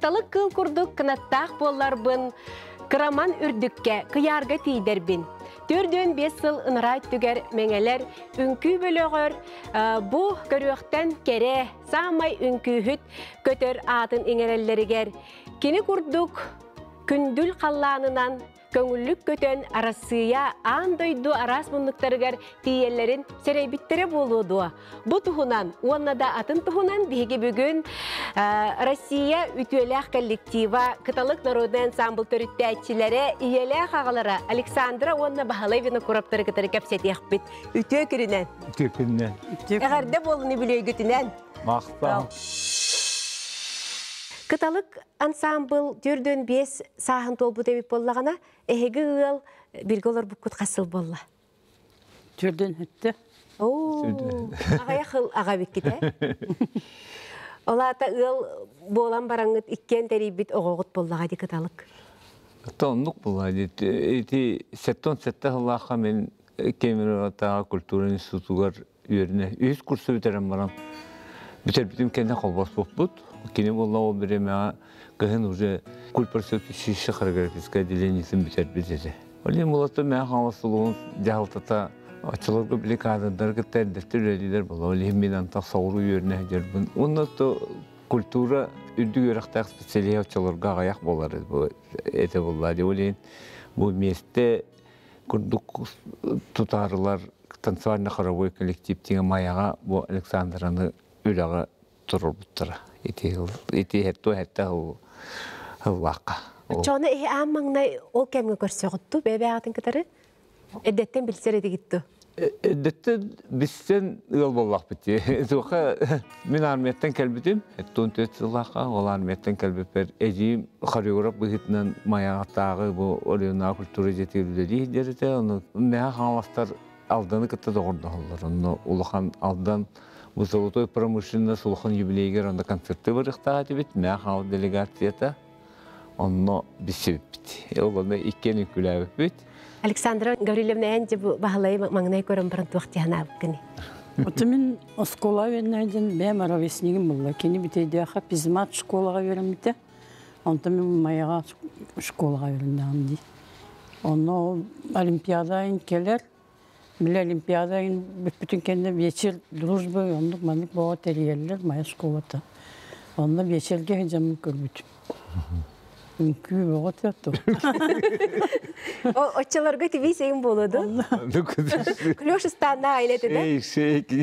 Kıtalık kıl kurduk kınattaq bollarбын, kıraman ürdükке, kıyarga tiyderbin. 4-5 yıl ınıray tüger meŋeler, ünkü bölöğөр, bu görüökten kere, samay ünkühüt, kötör atın iŋerelleriger. Kini kurduk, kündül kallanınan, köngüllük kötön arasıya andoydu aras bunluklarıgar tiyellerin sereybittere boludu. Bu tuhunan, onna da atın tuhunan dihigi bugün Россия ütüelek kollektiva Kıtalık Narodu Ensemble törüttəçilere, iyelek ağalara Aleksandra onna bahalayvina kuraptarı kıtarı kapsetiyek bit. Ütüe kürünen. Ütüe kürünen. Eğerde bolunu biliyor gütünen. Maqtam. Kıtalık Ensemble 4-5 sahın tolbu debip bollağına, ehegi ığıl bir olar bukut kasıl bolla. 4 hüttü. Oo, ağaya xıl ağa bikkide. Ola da ığıl boğulan barangıt ikken teribit oğuğut bollağa di Kıtalık. Tonluk bollağa di. Setton sette hıllaqa men Kemiratağa Kultur Institutugar üyerine 100 kursu biterim baran. Bitim kendi kolbas bopbut. Kini bolla o bireme kıhın uca kulparsı şişi koreografiska dilenisin biter bitedi. Öyle mulatı men havasılığın jahaltata açılırga bile kadınlar gıtlar defterliler bolla. Öyle hemiden ta savru üyerine gerbin. Onda da kultura ürdü yörektak spesiyeli açılırga ayak bolar bu ete bolla. Öyle bu meste kurduk tutarlar tansuarna karavay kolektiftiğe mayağa bu Aleksandra'nı ülağa turur buttura. İti hetto hetta hıvaqa. Çoğuna ehi ağamağına o kemge görsüğüttü, bebe ağatın kıtarı? Eddetten bilseri gitti. Eddetten bizden yol bollaq bitti. Soqa min armiyetten kelbitim. Etton tötsülaqa, ol armiyetten kelbiper. Ejiyim koreograf bıhıtından mayağa tağı bu olyona kulturu jetirüleli derite. Onu meha havastar aldığını kıtta doğurdu olur. Onu uluğan aldan bu Zolotoy Pромышленный Сулхан юбилейгер онда концерты барыктага дебит, мен хал делегацията онно бисип бит. Олгонда иккен күләбит бит. Александра Гаврилевна энде бу баһалай маңнай көрөн баран туактяна букны. Отымен школа вернәден бәм равеснигим булла. Кини битейдә ха пизмат школага вермите. Онтымен маяга школага вернәм ди. Онно олимпиада инкелер. Бile Olimpiyada'nın bütün kendi вечер дружбы, onluk manlık boğa teriyerler, maya şkolata. Onunla вечерге hecamın körbütüm. Mümkün boğa tiyatro. O çalarga tibi şeyin boludu. Kloşistan da ailede de.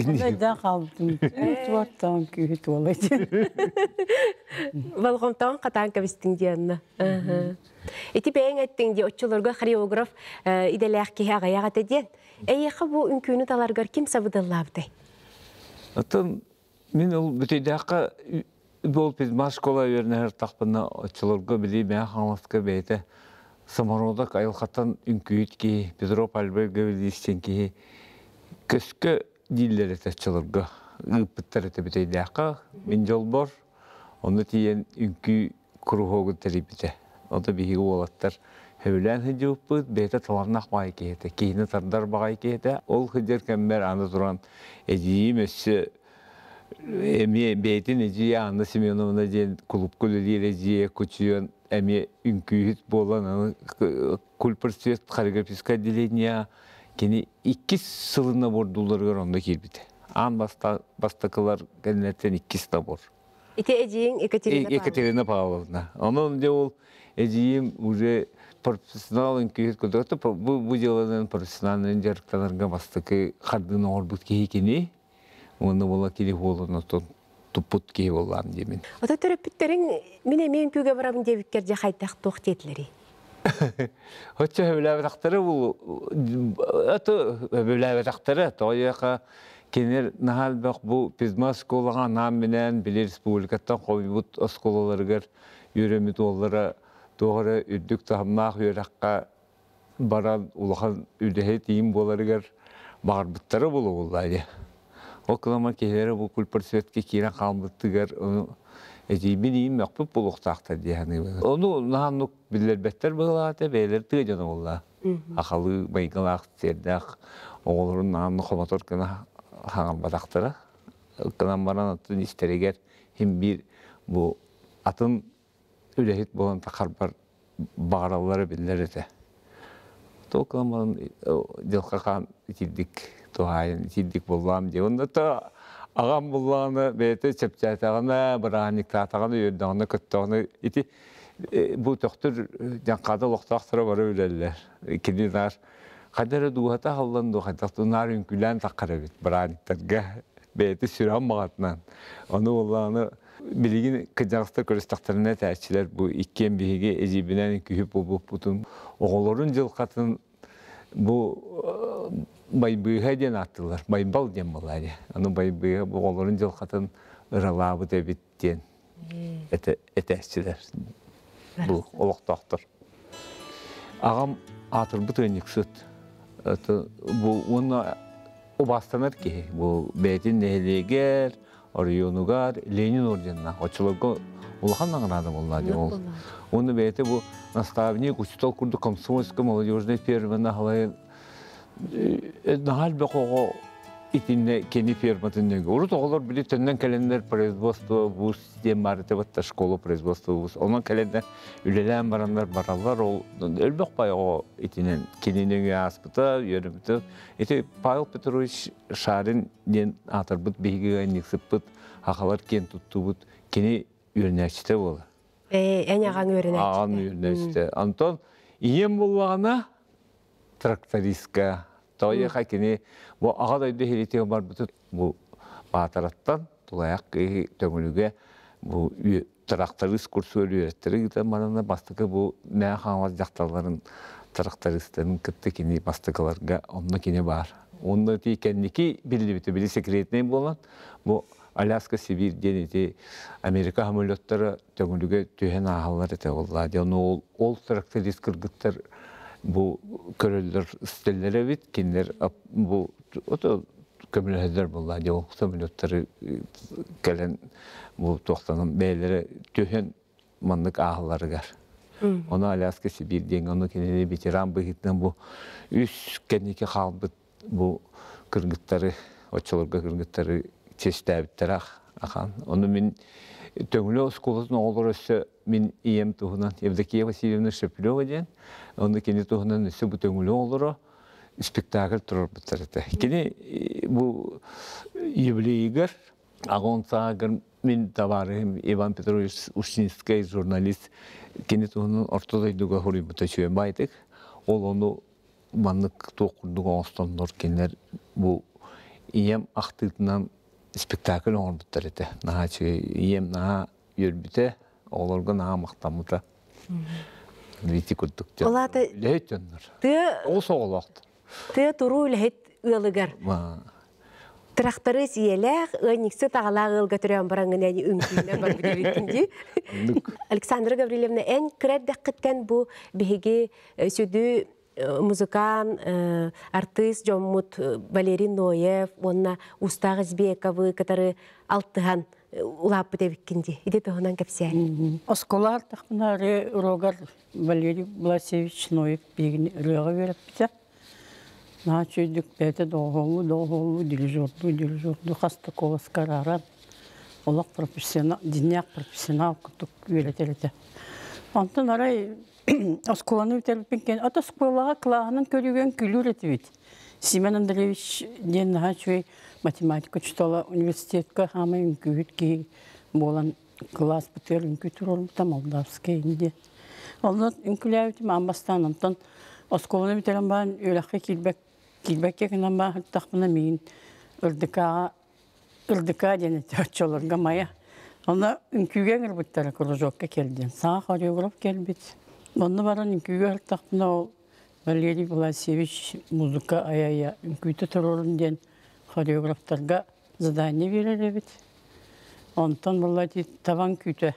Onda da kaldım. Tuvartan kühüt olaydı. Balgomtan katan kabistin diyanna. Eti beğen ettin diye o çalarga koreograf idelek ki ağaya gatediyen. Eyyaqa bu ünkünü talargar kim sabıdallabdı? Atan min ol büteydaqa bol pizma şkola yerine taqpına açılırga bili ben havaska beyte Samarodak ayılqatan ünküyüt ki Pedro Palberga bilisten ki köskö dillere açılırga ıpıttar ete büteydaqa min jol bor onu tiyen ünkü kuruhogu teribite o da bihi olattar Hövlen hıcıpıt, beyte talannak bağay kehete, kehine tardar bağay kehete, ol hıcır kember anı duran eciyim össü, beytin eciye anı Simeonovna diyen kulüp kulüliyer eciye kuçuyon, emi ünkühüt bolan, kulpırsiyet koreografiska dilenya, keni 2 sılına bordular gör onda kelbide. An bastakılar gelnetten 2 sıda bor. İte eciyin Ekaterina Pavlovna. Onun de ol eciyim уже профессионал инкюет кодото bu деладан профессиональный жарыктанарга бастыкы кардын орбут кейкени оны бола кили болоно тупут кей болан демин. Ата төрөпүттерин мен мен күгө барам дебиккер жахайтак токтетлери. Хотча хөвләбе тактары бул ата хөвләбе тактары тояка кенер нахал бак бу пизма школага нам менен бил республикаттан койбут школаларга үйрөмүт оллара doğru üddük tahmah yörekka baran ulahan üdehe tiyim bolarıgar bağırbıtları bulu olaydı. O kılama kehlere bu kulparsiyetke kira kalmıştıgar onu ecibin iyim yakpıp buluqtaqta diyani. Onu nahanlık bilirbetter bağladı, beyler tıgıcanı ola. Akalı baygalaq, serdak, oğulurun nahanlık motor kına hangan badaqtara. Kınan baran atın isteriger hem bir bu atın ülehit bolan takarbar bağraları biller ete. Toklamanın dilkakan itildik, tohayın itildik bullam diye. Onda da ağam bullağını beyte çepçaytağına, bıranik tatağını yördağını, kıttağını iti bu doktor yankada loqtaqtıra bara ölerler. Kediler kadar duhata hallandı, kadar ünkülen takarabit, bıraniklerge beyte süran mağatnan. Onu bullağını bilgin kıcakta körüstaklarına terçiler bu ikken bihige ecibinen kühüp olup butun. Oğulların cılkatın bu baybığa den attılar. Baybal den bunlar. Onu baybığa bu oğulların cılkatın ıralabı debitten eterçiler. Bu oluqtaqtır. Ağam atır bu tönük süt. Bu onu o bastanır ki bu beytin nehliger Orionugar, Lenin ordenina. Açılığı улахан награда боллади ол. Оны бейте бу наставник учитал курду комсомольская молодежная ферма нахалай нахал бекого итинне кени ферматыннеге. Урут оголор били төннен календар производство вуз системары тебатта школа производство вуз. Онан календар үлелен барандар баралар ол элбек бай о итинен кенинеге аспыта йөрүмтө. Эти Павел Петрович Шарин ден атырбыт бейге никсыппыт хакалар кен туттубут кени үйренәчте болы. Ағаң үйренәчте. Ағаң үйренәчте. Антон, ием болғана трактористка. Тауы қакені, бұл ағадайды хелетең бар бұты бұл батараттан, тұлаяқ төңіліге бұл тракторист курсы өлі өттері марана бастықы бұл нәе қаңыз жақталарын трактористерін күтті кені бастықыларға онына кені бар. Онына тейкендікі білі біті, білі секретінен болған, бұл Аляска, Сибирь денеті Америка хамөлеттері төңіліге түйен ағалар еті олады. Ол тракторист кіргіттер бұл көрілдер істелері бит, кендер бұл көмілі болады. Ол самөлеттері кәлін бұл тоқтанын бәйлері түйен маңдық ағалары ғар. Оны Аляска, Сибирь ден, оны кенеде ветеран бұғытынан бұл үш кәнеке қалбыт бұл кіргіттері, отчыларға кіргіттері честәбіттерақ ақан. Оны мен төңілі сколатын олар өсі мен ием тұғынан Евдокия Васильевна Шепілева ден. Оны кені тұғынан өсі бұл төңілі олары спектакль тұрар бұттарыды. Кені бұл юбилейгер, ағын сағыр мен табарым Иван Петрович Ушинский журналист кені тұғынан ортодайдыға хорый бұта шөйен байдық. Ол оны манлық тоқырдығы оңыстанлар кенер бұл ием ақтығынан спектакль оңыр бұттар еті. Наға ем наға өрбіте, оларға наға мақтамыта. Вити күрдік. Ләйт жөнір. Ол соғылақты. Ты тұру ләйт ұлығар. Тракторы сиеләк, өниксі тағалағы ұлға түрен бараңын әне үңкейіне бар бүдебетінде. Александра Гаврилевна, ән кірәддәк қыттен бұл бігеге сөйді музыкан, артист Жоммут Валерий Ноев, онна Устағы Збековы, которые алтыған улап бүдебеккенде. Иде тоғынан кәпсиян. Осколар тақпынары Рогар Валерий Власевич Ноев бегін рыға веріп біте. На чөйдік бәті доғолу, дирижорду, Хастаковас караран. Олақ профессионал, диньяк профессионал күтік веретелеті. Антон арай Осколаны өтеріппен кен. Ата сколаға қылағынан көреген күлір еті бет. Семен Андреевич ден наға чөй математика чутала университетка хама үңкүйіт кей болан класс бітер үңкүйтір олымта Молдавская инде. Олны үңкіләуітім амбастан. Антон Осколаны өтерін баған өліққа келбәкке кінан баған тақпына мен ұрдыка дені тәтчоларға мая. Олны үңкүйге кірбіттері кружокка келден. Саға хореограф келбет. Онны баран үңкүйге ұртақпына ол Валерий Власевич музыка аяя үңкүйті тұрорын ден хореографтарға задание берер бет. Онтан бұлай таван күйті.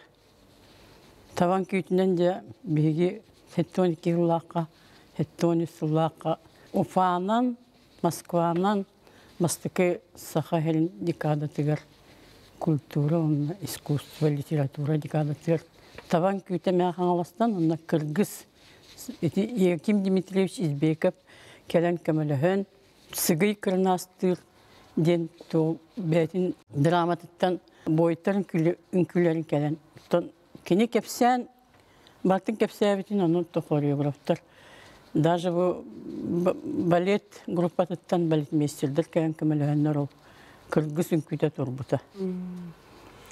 Таван күйтінен де беге хеттоники ұлаққа, хеттонис ұлаққа. Уфанан, Москванан, мастықы саха хелін декада тігір. Культура, искусство, литература декада тігір. Таван күйті мәған аластан, онна Кыргыз, Яким Дмитриевич Избеков, кәлін көміліхін, сығый кірнастыр, ден тұл бәтін драматыттан бойыттарын үңкілерін кәлін. Кені кепсен Бартын кепсәбитин оны то хореографтар. Даже bu балет группатыттан балетмейстердер кән кемеләһеннәр ул кыргыз үңкүтә турбута.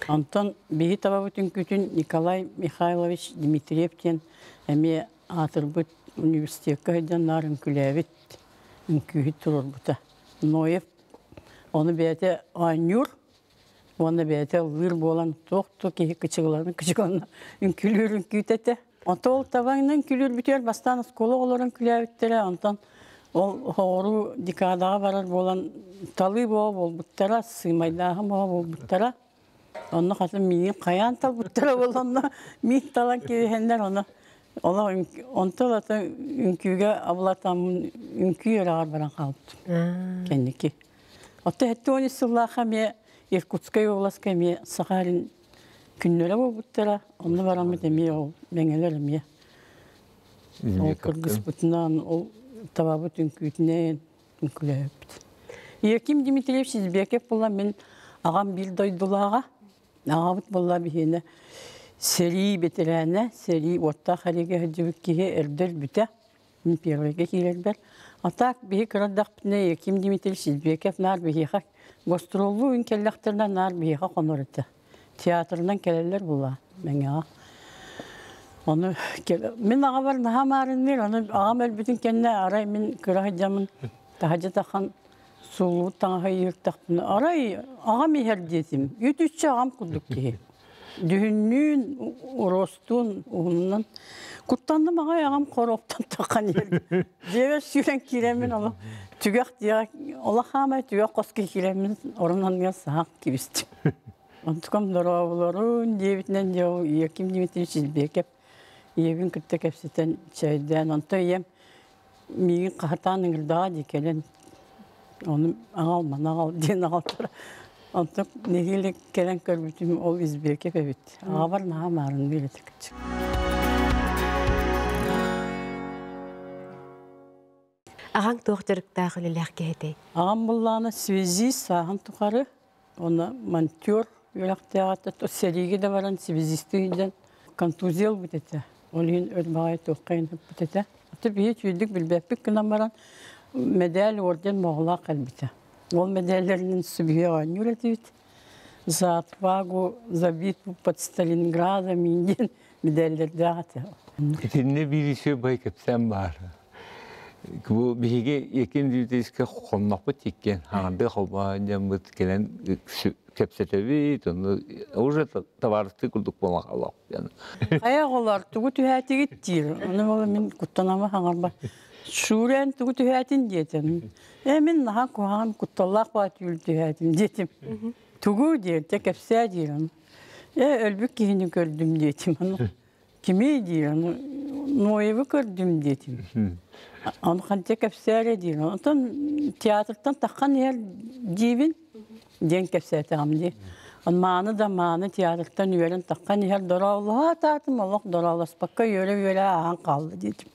Антон биһи табабыт үңкүтүн Николай Михайлович Дмитриевтен әме атырбыт университетка һәйдән нарын күләбит үңкүһит турбута. Ноев оны бәйте анюр, оны бәйте выр болан тоқты ки кычыгларын үңкүлөр үңкүтәтә. Антол табаңнан күлөр бүтер бастан скола оларын күләбиттере. Антон ол хору декадага барар болан талы бол буттара сыймайдагы бол буттара. Онны хатын миин каян тал буттара болонна мин талан кебендер оны. Ола онтол ата үңкүгө аблатам үңкү ярар баран калыпты. Кенники. Ата хеттони сыллаха ме Иркутская областка ме Сахарин күннөрө болбуттара. Онны барам деме ол меңелер ме. Ол кыргыз бутунан ол табабыт үңкүтүнен үңкүлөбүт. Яким Дмитриевич Сизбеков була мен агам бир дойдулага. Агабыт була бихене сери бетерәне, сери отта хареге һәҗүккеһе эрдер бүтә. Мин первыйга килербер. Атак бихи кырдакны Яким Дмитриевич Сизбеков нар бихи гастроллу үңкелләхтернән нар бихи конорыты. Театрдан келелер була менә. Оны мен ага бар нахамарын мер, аны агам әлбүтен кенне арай мен кырахҗамын. Тахаҗатахан сулу таңга йыртакны. Арай агам мехердетим. Үтүчче агам кудук ки. Дүһүннүн уростун уһуннан куттанды мага агам короптан такан ер. Жебе сүрен киремен ала. Түгәк дия, Алла хама түгәк коски киремен орыннан гел сак кибисти. Онтукам доровлорун дебитнен жау Яким Дмитриевич Сизбеков Евин кытта кепсетен чайдан онто ем миин кахатан ыңырдаа дикелен оны аңал ден ағалтыр. Онто негелек келен көрбүтүм ол Избеков эбит. Абар наға марын билетик. Ағаң тоқтырықтағы ліләқ кейді? Ағам бұлланы связи сағын тұқары. Оны монтер юлақтағаты. Сериге де баран связистігінден контузел бұтеті. Олын өрбағай тоққайын бұтеті. Аты бейі түйілдік білбәппік күнан баран медаль орден моғылақ әлбіті. Ол медальлерінің сүбіге ғанюр әтібіт. За отвагу, за битву под Сталинградом, инден медальлерді ағаты. Etinde bir işe bayıkıpsan var. Bu bihiге Яким Дмитриевичке қонмақпы теккен. Ағамбе қолба жамбыт келен кепсетебит, оны уже товарысты күрдік болмақ алақ. Аяқ олар түгі түхәті кеттір. Оны болы мен құттанама хаңарба. Шурен түгі түхәтін детім. Мен наға көғам құтталақ ба түгіл түхәтім детім. Түгі дер, тек кепсе дер. Өлбік кейіні көрдім детім. Кеме дер, Ноевы көрдім детім. Onu kanca kepsere diyor. Ondan tiyatrdan takkan yer cibin den kepsete amdi. On manı da manı tiyatrdan üveren takkan yer doravlığa tartım. Allah doravlas bakka yöre ağan kaldı dedim.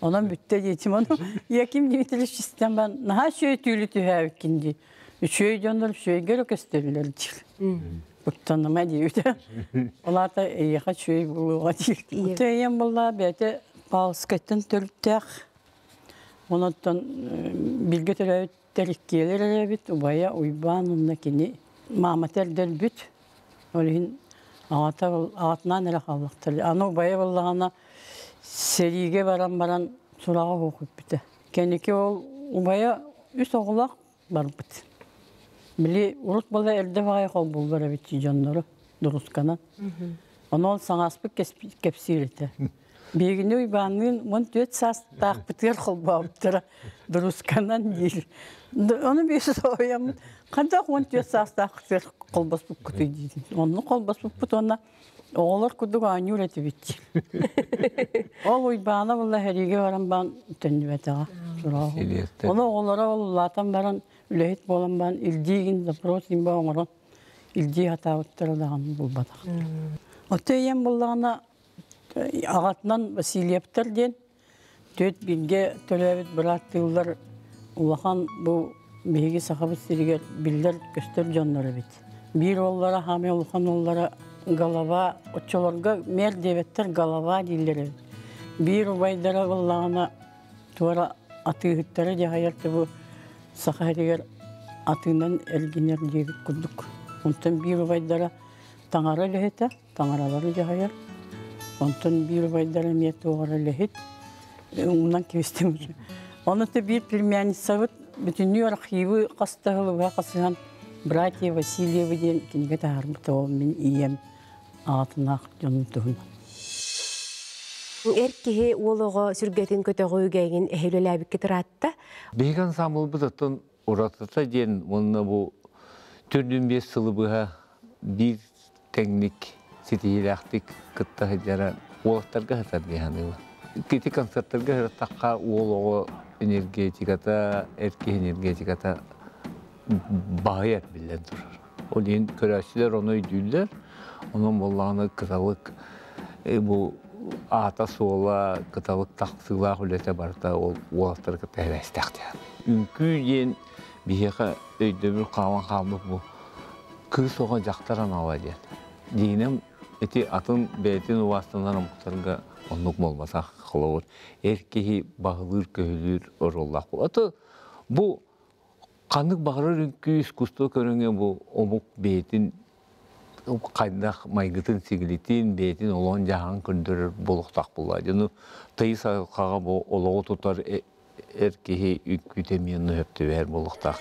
Ondan bütte dedim onu. Yakim Dimitri sistem ben naha şöyle tüylü tühevkindi. Şöyle gönderip şöyle göre gösterirler diyor. Bıktanıma diyor. Onlar da yakat şöyle buluğa diyor. Teyyen bulla bete bağıskatın törüttek. Ondan bilgi terikkiyeler erebit, ubaya uyban ondakini mamater delbüt. Olihin ağatından nere kallıktır. Ana ubaya vallahana serige baran surağa hukuk bite. Kendiki ol ubaya üst oğulak var bit. Bili urut bala elde vay kol bulbar ebit canları duruskanan. Onu ol sanaspık kepsirete. Бегіне үйбанын, мұн төт сас тақпытыр қылбауыптыр, дұрысканан дейір. Оны бесі ойамын, қандақ мұн төт сас тақпытыр қылбас бұп күті дейді. Оны қылбас бұп бұт, оны оғылар күдігі анюр әті бетті. Ол үйбаны бұлла әреге баран бан түнді бәтіға. Оны оғылара олатан баран, үләйт болан бан, илдейгін, запросин ба оңыран, илдей атауыттыр одаған бұл батақ. Оты ем бұллағына Ağatından Vasilyev'tir den, töt bilge tölebet bıraktığılar ulakan bu bilgi sahabı siriger bilder göster canları bit. Bir onlara hame ulakan onlara голова, очолорга мер дебеттер голова дилleri. Bir вайдара валлана туара атыгыттары жагаярты бу сахаригер атынан элгинер дебит курдук. Онтан bir вайдара таңара лехете, таңаралары жагаяр. Онтан bir вайдара мет оғара лехет. Унан кебестем. Онты bir племянница вот бүтүнү архивы кастагылыга касыган братья Васильевы ден кинге таармыта ол мен ием атынак жонтугун. Эркеһи уолого сүргетин көтөгөйгәйгин эһелеләбик китратта. Бейган самыл бұдаттан ұратыта ден, онына бұл түрден бес сылы бұға бір тәңнік сетейіләқтік күтті жара олықтарға хатар дейханы бұл. Кеті концерттарға таққа олығы энергетиката, эрке энергетиката бағайат білден тұрар. Ол ең көрәшілер оны үйділдер, оның болағаны қыталық бұл ата сола кыталык тақсыла хүлете барта ол олақтарға тәрәстәқті. Үнкі ең бейеқа өйдөбір қалан қалдық бұл кыз оған жақтаран ала ден. Дейінім әте атын бәйтін уастынан мұқтарға онлық болмаса қылауыр. Әркеғи бағылыр, көхілір ороллақ бұл. Аты бұл қандық бағырыр үнкі искусство көріңе бұл омық бәйтін қайдақ майгытын сигилитин бетин олон жаһан күндүр болуктак булады. Ну тый саалкага бу олого тутар эркеһи үкүтемиянны хөптү бер болуктак.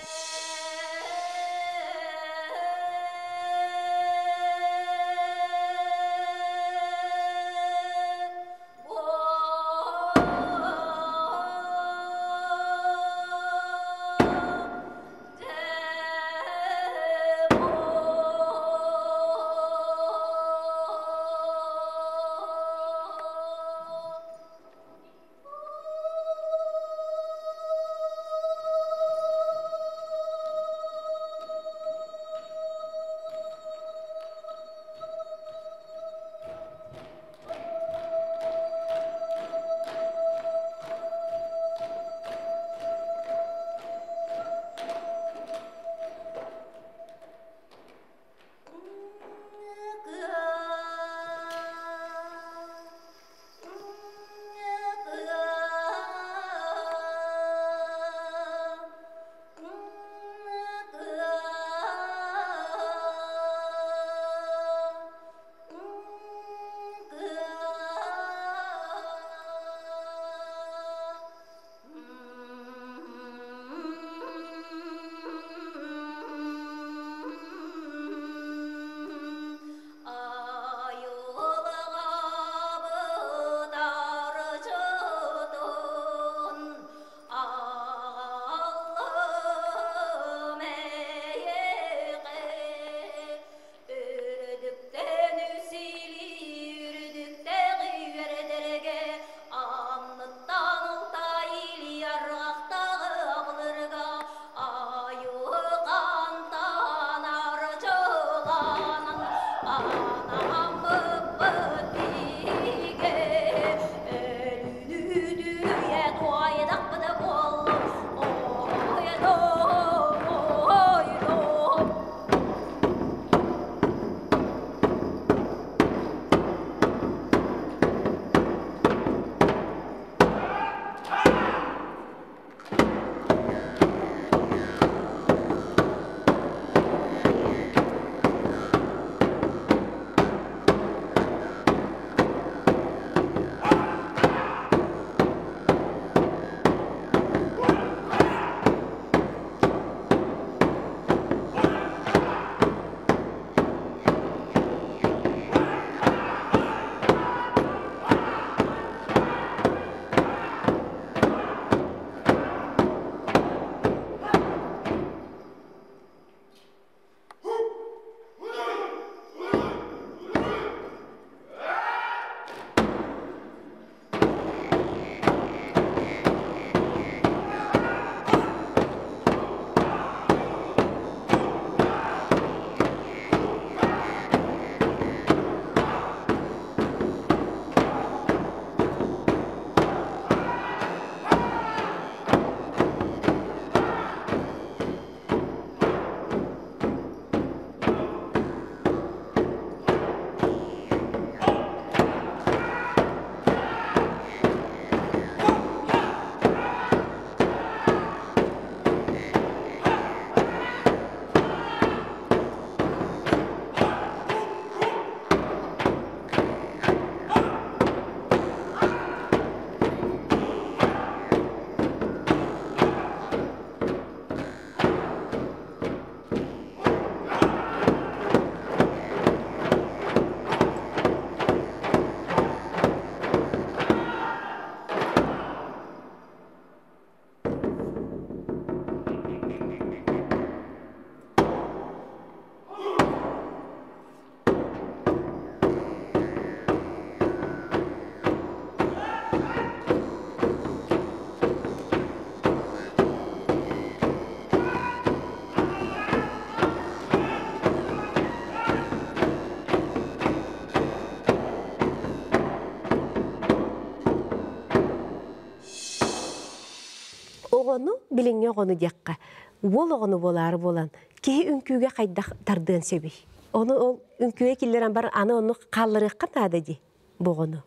оғыну, біліңе оғыну дияққа. Ол оғыну болары болан. Кеге үнкүйге қайдақ тардығын сөбей. Оны ол үнкүйге келдерін бар, аны оны қалырыққа тады де бұғыну.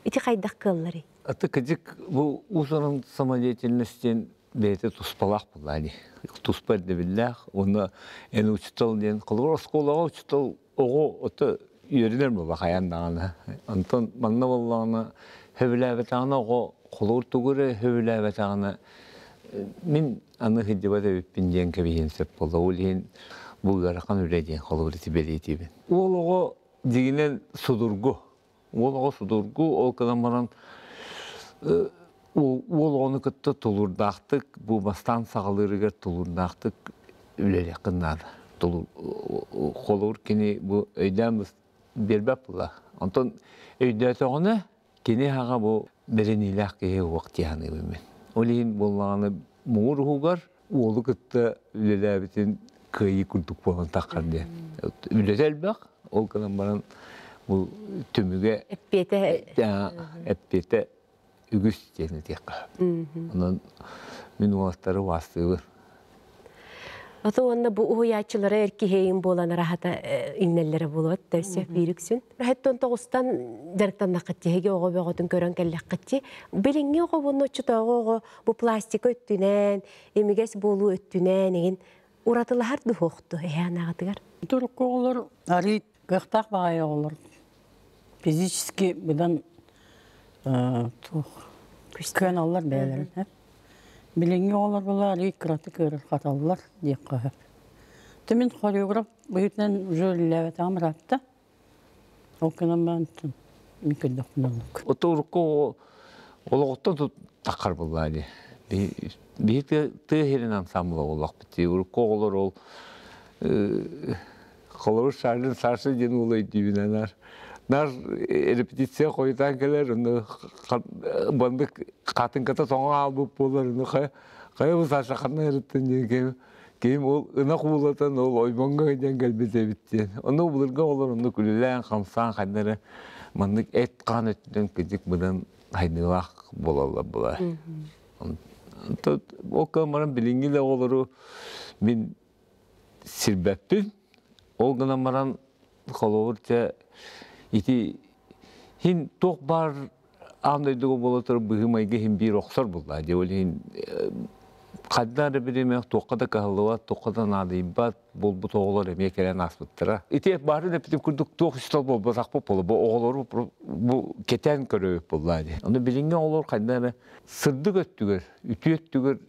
Ити қайдақ қыллары. Аты кәдік бұл ұзырын самодеятельностен бәйті тұспалақ бұлады. Тұспар дебілләқ, оны әні ұчытал ден қылыр. Осколаға ұчытал оғы оты үйерілер бұл қаяндағаны. Антон манна болағына хөбіләбетағына оғы қолыр түгірі хөбіләбетағына. Мен аны хиддебата өппін ден кәбейін сөп болды. Ол ең бұл ғараққан өлейден қолыр тібелейтебін. Ол оғы дегенен судырғы. Ол оғы судырғы, ол қадан баран ол оны күтті тұлырдақтық, бұл бастан сағалырығыр тұлырдақтық өлелі қыннады. Қолыр кені бұл өйден бербәп бұла. Онтан өйдәті оғыны кені аға бұл бірініләқ кеге уақтияны өмен. Олейін болағаны мұғыр ғуғар, олы күтті өлелі әбітін күйі күрдік болған таққарды. Өлелі әлбәқ, ол қадан баран бұл түміге әппеті үгіс дені текқа. Онан мен уақыттары вастығы. Ото онна бу уячылары эркихейин болан рахата иннеллери болот дерсе бириксүн. Рахаттан тогустан жарыктан накыттеге ого бөгөтүн көрөн келлеккити. Билинге ого буну чутого бу пластик өттүнен, эмигес болу өттүнен еген уратылар духокту эянагатыгар. Турколор арит гыктак багай олор. Физически будан көн алар бәйләрен. Билинге олар булар икраты көрөр каталлар дип кап. Төмен хореограф бүйтен жөлләвет амратта. Окунан бантын. Микдокнолук. Оторко ологоттон такар булады. Бите тегерен ансамблы олак бити. Урколор ол колор шарлын сарсы ден улай дибинанар. Нар репетиция қойдан келер, бандық қатын ката соңа алып болар, қай бұл сашақанна әріттен кейін ол ұнақ болатын, ол ойбанға өйден кәлбезе біттен. Оны бұлырға олар, оны күлілән, қамсан, қайдары, мандық әт қан өттен кәдік бұдан қайдылақ болалар бұла. Ол қамаран біліңгілі олары мен сірбәппін, ол қамаран қолуырча ити хин тоқ бар андайдығы болатыр бұғымайға хин бір оқсар болды. Деуілін қаддары біреме тоққада қағылыва, тоққада надайбат бол бұт оғылар еме келен аспыттыра. Ити бары деп күрдік тоқ үстал бол, бұзақ боп болы, бұл оғылары бұл кетен көріп болды. Оны білінген оғылар қаддары сырдық өттігір, үті өттігір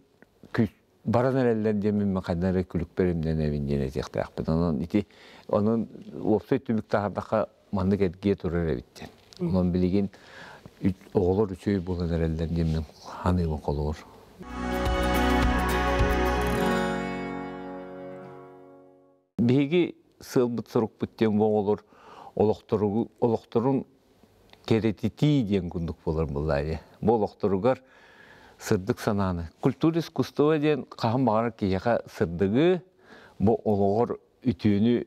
баран әрелден демін қаддары күлік берімден әвінден әтеқті ақпыд. Оның опсы өттімік тағырдаққа мандық әдге тұрар әбіттен. Onun bilgin oğulur üçüyü bulan herhalde demem hanımın olur. Bilgi sığbıt soruk bitten olur. Olukturun keretiti diyen gündük bulur bulayı. Bu olukturugar sırdık sananı. Kultur iskustuva diyen kahım bağırar ki yaka sırdığı bu oluğur ütüğünü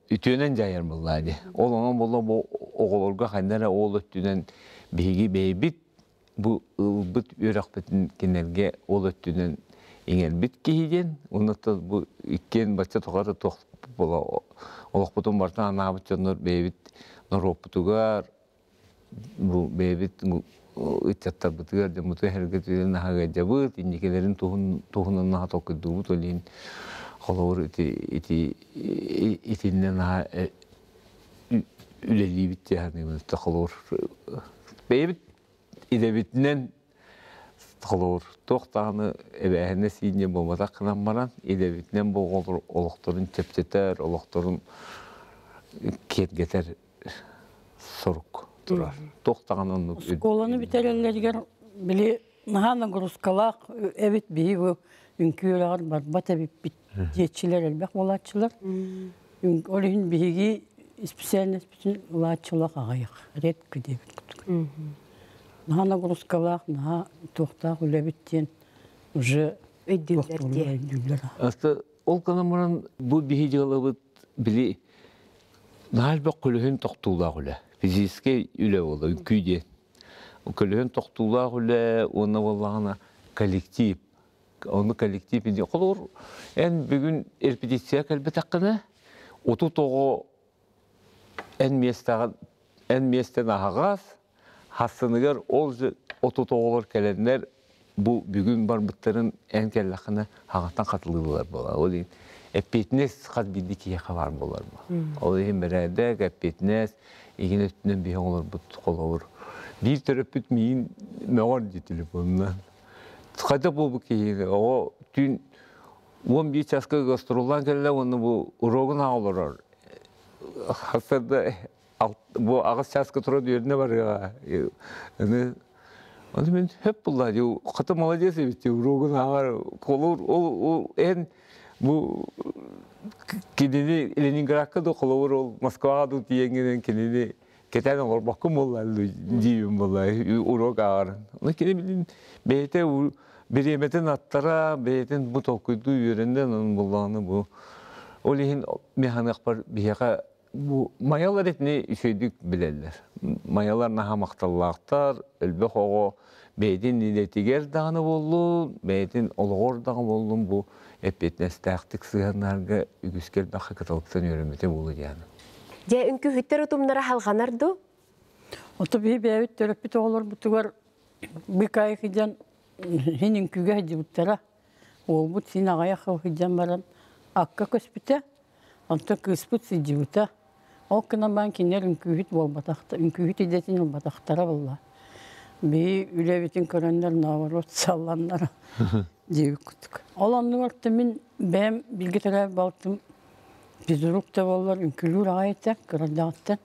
ütüğünden cayar bulayı. Olağın bula bu oğulurga haynara oğul öttüğünden bilgi beybit bu ılbıt örakbetin genelge oğul öttüğünden İngilbit kihiden, ondan bu ikken başta tokarı toq bola olaqbutun bartan anabıt jonor beybit noroptugar bu beybit ittattar butugar demutu hergetiden nahaga jabut indikelerin tohunun naha tokudu tolin qalawur itinden naha üleli bitti yani qalawur beybit idebitinden Olur. Toxtağını ebeğine siyince bulmada kınanmaran, edebitinden bu olukturun tepçeter, olukturun ketgeter soruk durar. Toxtağının... Skolanı biterlerler bile nahana gruskalak, evet bir bu ünküler var, bata bir yetçiler elbek olatçılar. Orayın bilgi spesialiniz bütün olatçılar ağayak, red güdebit. Нахана грускалах, наха тоқтақ үләбіттен уже өйділер. Аста ол канамыран бұл бейдіғалы бұд білі нағалбақ күліхін тоқтулақ үлі. Физическе үлі олы, үкүйде. Күліхін тоқтулақ үлі, оны болағына коллектив. Onu коллектив инде колор. Эн бүгүн репетиция келбет акына. Оту того эн местен агас хасыныгар ол оту тоголор келенler bu бүгүн бар буттарын эн келлакына хагаттан катылдылар бола. Ол эппетнес кат бидди кие хабар болар бу. Ол эм берде эппетнес игин өтүнөн бий олор бут колор. Bir törөпүт миин мөгөр ди телефонна. Кайда бу кие о түн 11 часка гастролдан келе оны бу урогун алалар. Хасырда bu ağız çaskı tura diyorne var ya. Yani onu ben hep bunlar diyor. Katı молодец işte. Rogun ağır kolur o en bu kendini Leningrad'da da kolur o Moskova'da da diyengenen kendini keten olur bakım onlar diyeyim vallahi urog ağır. Onu kendi bilin beyte bir yemeğten attara beyten bu tokuydu yörenden onun bulanı bu. Olihin mehanik var bir yaka bu mayalar etniüşeydük bilerler. Mayalar naha maktallıqtar, elbek oğu beydin niletiger dağını bollu, beydin oluğur dağı bollu bu epetnes taqtik sığanlarga ügüskel baxa katalıktan yörümete bolu yani. Je ünkü hütter otumlara halganardı? Otu bir beyit töröpüt olur butugar bir kayıkıdan hinin küge hedi buttara. O but sinagaya kavıkıdan baran akka köspüte. Anta kıspıt sidiuta. O kına ben kinler ünkühüt bolbataqta, ünkühüt idetin olbataqtara valla. Bir ülevitin körenler navarot sallanlar diye kutuk. Olanlı vardı min ben bilgitere baktım. Bizurukta vallar ünkülür ayete kıradatten.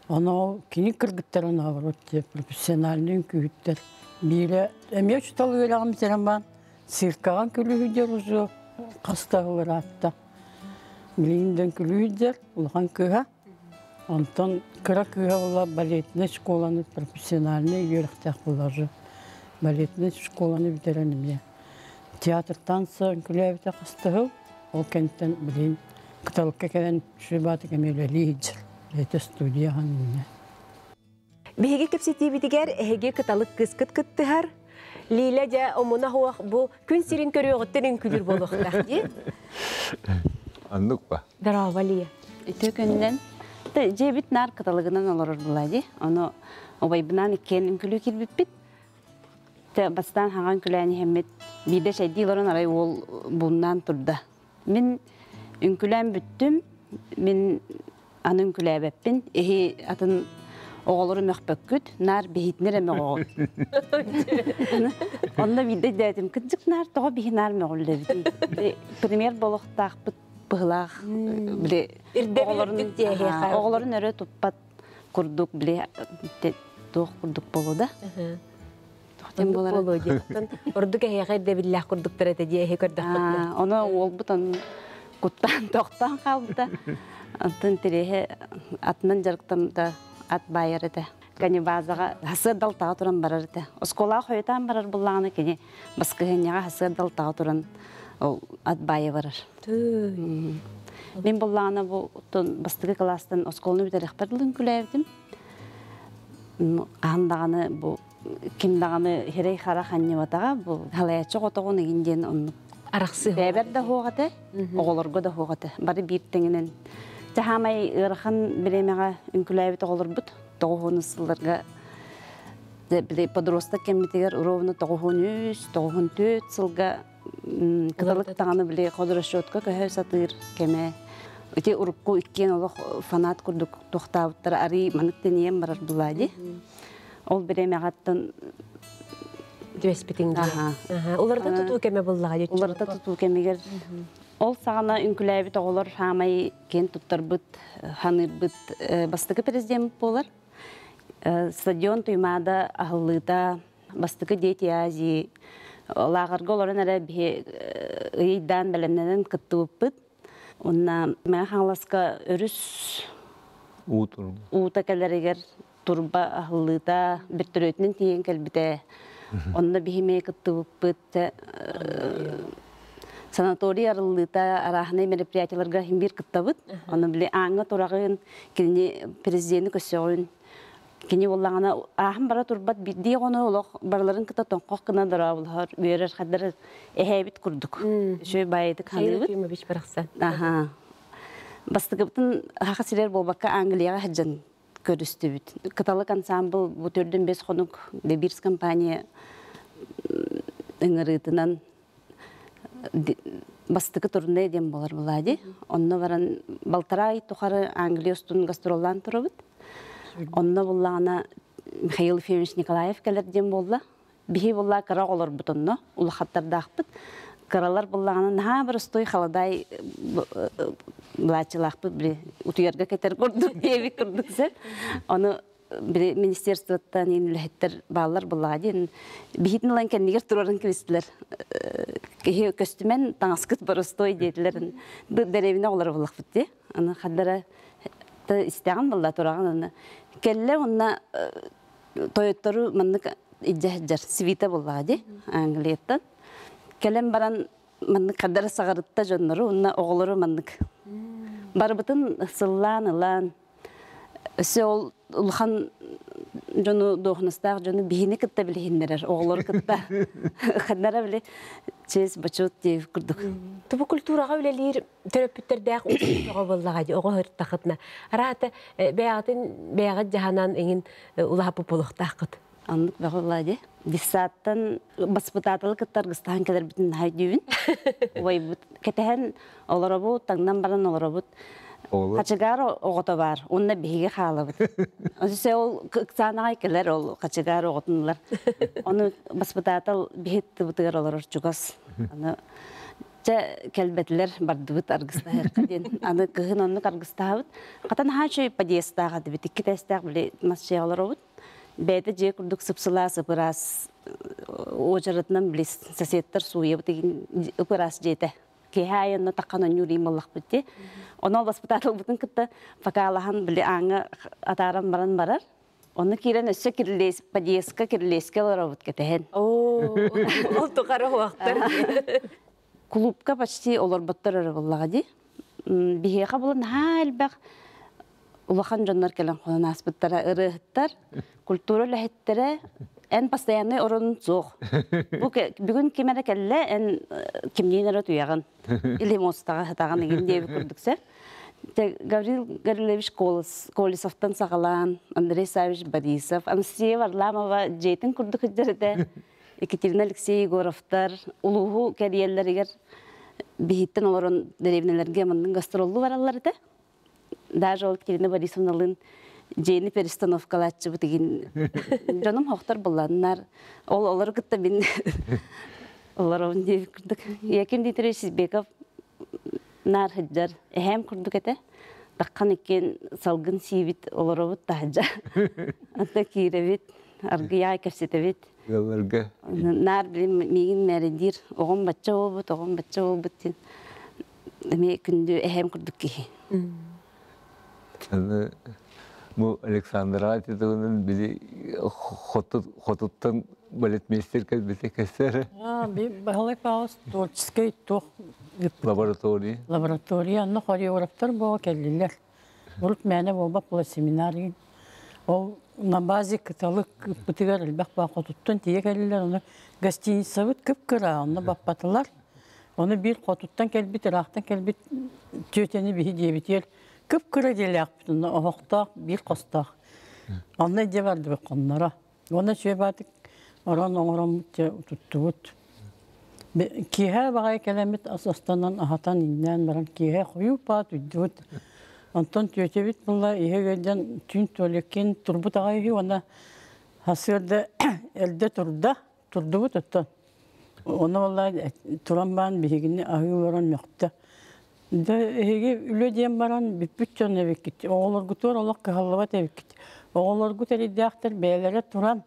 Ona o kini kırgıttara navarot diye profesyonelli ünkühütler. Bire emiye çutalı velağım senem ben. Sirkağın külühüder uzu kastağılar hatta. Bilimden külühüder ulağın köha. Ondan kıra köha ola baletine şkolanı profesyoneline yörüktek buları. Baletine şkolanı biterenim ya. Tiyatr tansı külühüde kastığı o kentten bilim. Kıtalıkka gelen şubatı kemelelidir. Ete studiya hanımına. Bihege kepseti bitiger ehege kıtalık kıskıt kıttıhar. Lila ja omuna huwa bu gün sirin körüyoğuttan külür boluqtaq diye. Anlık ba? Daravaliye. Tökünden de cebit nar katalığından olur bulaydı. Onu obaybından iken ünkülü kilbit. Te bastan hangan külani hemmet bir de şey diloran aray ol bundan turda. Min ünkülen büttüm. Min anın külebeppin. Ehi atın oğulları mökbökküt. Nar bihitnere möğol. Onda bir de dedim kıcık nar toğa bihi nar möğol dedi. Premier boluqtaq bit bıhlaq. Bile oğulların öre tuppat kurduk bile doğ kurduk bolu da. Orduk ehege de billah kurduk tarete diye ehege kurduk. Ona ol butan kuttan toqtan kaldı. Antın terehe atman jarıktan da at bayarı da. Kani bazaga hası daltağı turan barar da. Oskola koyutan barar bullağını kani baskı henyaga hası daltağı turan at bayı barar. Ben bullağına bu bastığı klastan oskolunu biter rehberliğini külevdim. Ağındağını bu kimdağını herey xara xanyi batağa bu halayatçı qotoğunu ginden onu Araqsı. Beber de hoğatı, oğulurgu da hoğatı. Bari bir tenginin. Tahamay ırxan bilemeğe ünkülevit oğulur bud. Toğuğunu sılırga. Bile podrostak kemmitiger urovunu toğuğun üs, toğuğun tüt sılga. Kıtalık tağını bile koduruşotka köhö satır keme. Öte urupku ikken oluq fanat kurduk toxtavıttara ari manık deneyem barar bulaydı. Ol bilemeğattan Döspetinde. Ularda tutu keme bullağa. Ularda tutu kemeger. Ol sağına ünkülevit oğulur hamay ken tuttar bıt, hanır bıt bastıkı prezident bolar. Stadion tuymada ahıllıda bastıkı detiyazi. Lağarga olan ara bir iyiden belemneden kıttı bıt. Ona men halaska örüs uğuta keleriger turba ahıllıda bir türötünün tiyen kelbide. Onda bihime kıttı bıt. Sanatoriya aralığında arahane meripiyatçılarga himbir kıttı bıt. Onu bile ağa torağın kilini prezidenti kösöğün Кини уллаңана ахым бара турбат бидди гоно олох барларын кыта тоңкок кына дара булар үйрер хаддар эхебит курдук. Шөй байыды каныбыт. Түймө биш бараксан. Аха. Бастыгыптын хакасилер болбакка Англияга хаджан көрүстүбүт. Каталык ансамбл бу төрдөн 5 хонук Дебирс компания ыңырытынан бастыкы турунда дем болар булади. Онно баран балтарай тухары Англиостун гастроллан турубут. Онно буллана Михаил Ефимович Николаев келер дем болла. Бихи булла кара олар бутонно, улахаттардахпыт. Каралар буллаганы наха бир стой халадай блачылахпыт бир утуярга кетер көрдүк, эви көрдүк сер. Аны бир министерствоттан инлехеттер баллар буллагы. Бихитин лан кеннигер турарын кристилер. Кеһи көстүмен таңаскыт бар стой дейдилерин. Деревине олар буллахпыт де. Аны хаддара истеган булла тураган аны. Келле онна тоyotтору маннык иджахжар свита буллагы Англияттан. Келем баран маннык каддар сагарытта жоннору, онна оголору маннык. Барбытын сыллан, ылан. Өсө ол улхан жону дохнастак, жону бихини кытта билихиннерер, оголору кытта. Хаднара биле чез бачот деп курдук. Тубу культурага үлелир терапевттердәк уга буллагы, ого хыртакытна. Арата бәягы жаһанан эңин улапы булуктакыт. Аннык багылади. Бисаттан баспытатылык кыттаргыстан келер битин хайдүбүн. Ой бут кетен олоробут таңнан баран олоробут. Качыгар огото бар. Онна биге халыбыт. Өсө ол кыцанага келер ол качыгар оготунлар. Оны баспытатыл бихет бутыгар олор чугас. Аны же келбетлер бардыбыт аргыстаһар каден. Аны кыгын онны аргыстаһабыт. Катан хачы подъездага дибит. Икки тестак биле масчы олоробут. Бәйті же күрдік сыпсыласы ұрас очарытынан білес сәсеттір суы ұрас жейті. Кейі айынна таққан он юрейм олақ бітті. Оны ол баспытатыл бұтын күтті факалахан біле аңы атаран барар. Оны керен өсі подъездка кирилеске олар бұт кетен. Ол тұқары уақтар. Клубка почти олар бұттыр өрі болаға де. Бихеға болын әлбәқ улахан жоннар келен қонан аспыттара ырыхыттар, культура ләхеттері ән постоянный орын зоқ. Бүгін кемері кәлі ән кемнейнері tuyağın. Или мостаға хатаған еген дейбі көрдіксер. Гаврил Гаврилович Колесовтан сағалан, Андрей Савич Борисов, Анастасия Варламова жейтін көрдік үддерді. Екатерина Алексей Егоровтар, улуғу кәриеллерігер бейттен оларын деревнелерге мұндың гастроллу бараларды. Даже ол Екатерина Борисовналың жейні перестановкалатчы бұтыгін жоным хоқтар боланнар. Ол олар күтті мен олар оғын дейіп күрдік. Яким дейтірі Сізбеков нар хыджар әхем күрдік әті. Таққан екен салғын сейбіт олар оғыт тағыджа. Атта кейребет, арғыя кәпсетебет. Нар білем меген мәрендер оғын батча олбыт. Әме күнді әхем күрдік кейі. Bu Alexander Atitog'un biri Xotutan baletmeister kalbete keser. Bir balık bağız tворческий тух Laboratoriya. Laboratoriya anne koreograflar bu keldiler. Olup mene bu bakla seminariyin. O nabazi kıtalık bitiver elbak bağ Xotuttan diye geldiler onu gastinice vit kıpkıra onu bakpatılar. Onu bir Xotuttan kelbit raktan kelbit tüteni bir diye bitiyor. Kıpkıra diye yaptın. Oğukta bir kostak. Anne diye vardı bu onlara. Ona şey batık oran tuttuğut. Kihe bağay kelamet asıstanan ahatan inden baran kihe koyu pat tuttuğut. Ondan tüyetebit bunlar ihe gelden tün töleken turbut ağayı ona hasırda elde turduğut ottan. Ona vallahi turamban bihigini ağayı varan yoktu. Hege üle diyen baran bütçen evik gitti. Oğullar gütüyor Allah kahallavat evik gitti. Oğullar güteli diyaktar beylere turan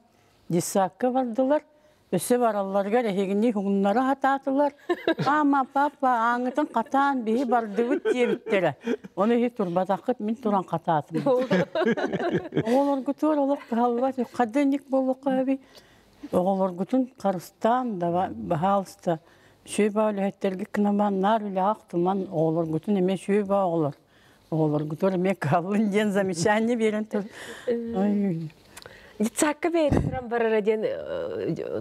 disakka vardılar. Öse var Allah'lar hegini hunlara hatatılar. Ama papa ağıtın katan bihi bardıvıt diye bittiler. Onu hiç turbatakıt min turan katatım. Oğullar gütüyor Allah kahallavat evik. Kadınlık bolluk abi. Oğullar gütün karıstan da bahalsta. Şöyle böyle hettergi kınaman nar ile aktıman oğullar gütün eme şöyle bağlar. Oğullar gütür eme kalın diyen zamişanlı birin tur. Дитсакка бейрен барараден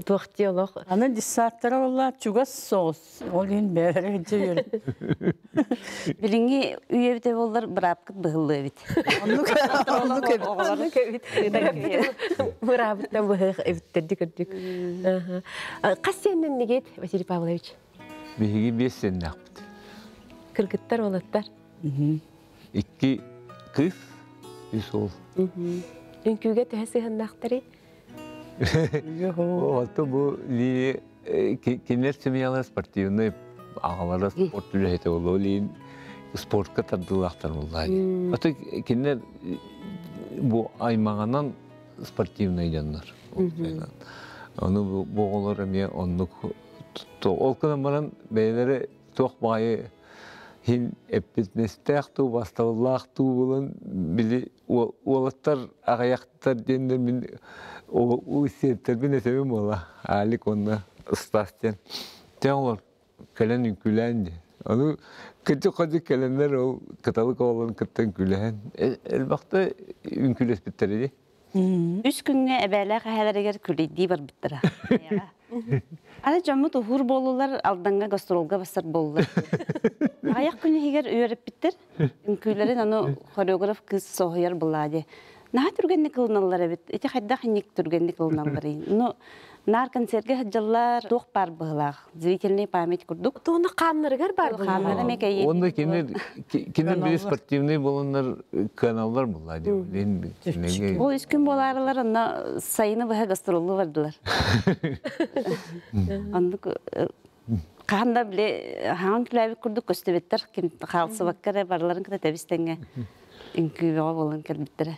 туақтиолог. Аны диссаттара олар чугас соғыз. Ол ең бәрі жер. Билинги үйебите болдар бырапкыт быһыллы бит. Оғланы көбіт. Мұрабыттан бұғық әбіттерді көрдік. Қас сеннен негет, Василий Павлович? Биһиги 5 сенне акпыт. Кыргыттар олаттар. 2 кыз, 3 ол. Үнкүүге төһө сыһыннахтары. Олты бу ли кинер семьялар спортивный агалары спорт үлехете болу ли спортка тардылактар буллар. Аты кинер бу аймаганан спортивный жандар. Аны боголор эме оннук олкынан баран бейлери тох байы хин эпиднестехту басталлахту булан били олаттар агаяктар дендер мен о сеттер мен эсебем бола алик онна стастен теолор келен күләнде аны кете кады келеннер ол каталык olan кыттан күлән элбакта үнкүлес биттерди 3 күнгө эбеле хәләргә күлейди бар биттера. Аны жамы тухур болулар алданга гастролга басар болулар. Аяк күнү хигер үйрөп биттер. Үнкүләрен аны хореограф кыз соһыяр булади. Наа түргенне кылыналар бит. Эти хадда хинник түргенне кылыналар. Ну нар концертке хаҗаллар тох бар булак. Зрительный память курдук. Тоны канныргар бар бу. Хамара мекәй. Онда кинер бир спортивный болоннар каналлар булады. Ол 3 күн боларлар аны сайыны баһа гастроллы бардылар. Аны канда биле хаан күләбе курдук көстөбеттер ким халсы баккара барларын кыта табистенге. Инкүбе болон келбиттер.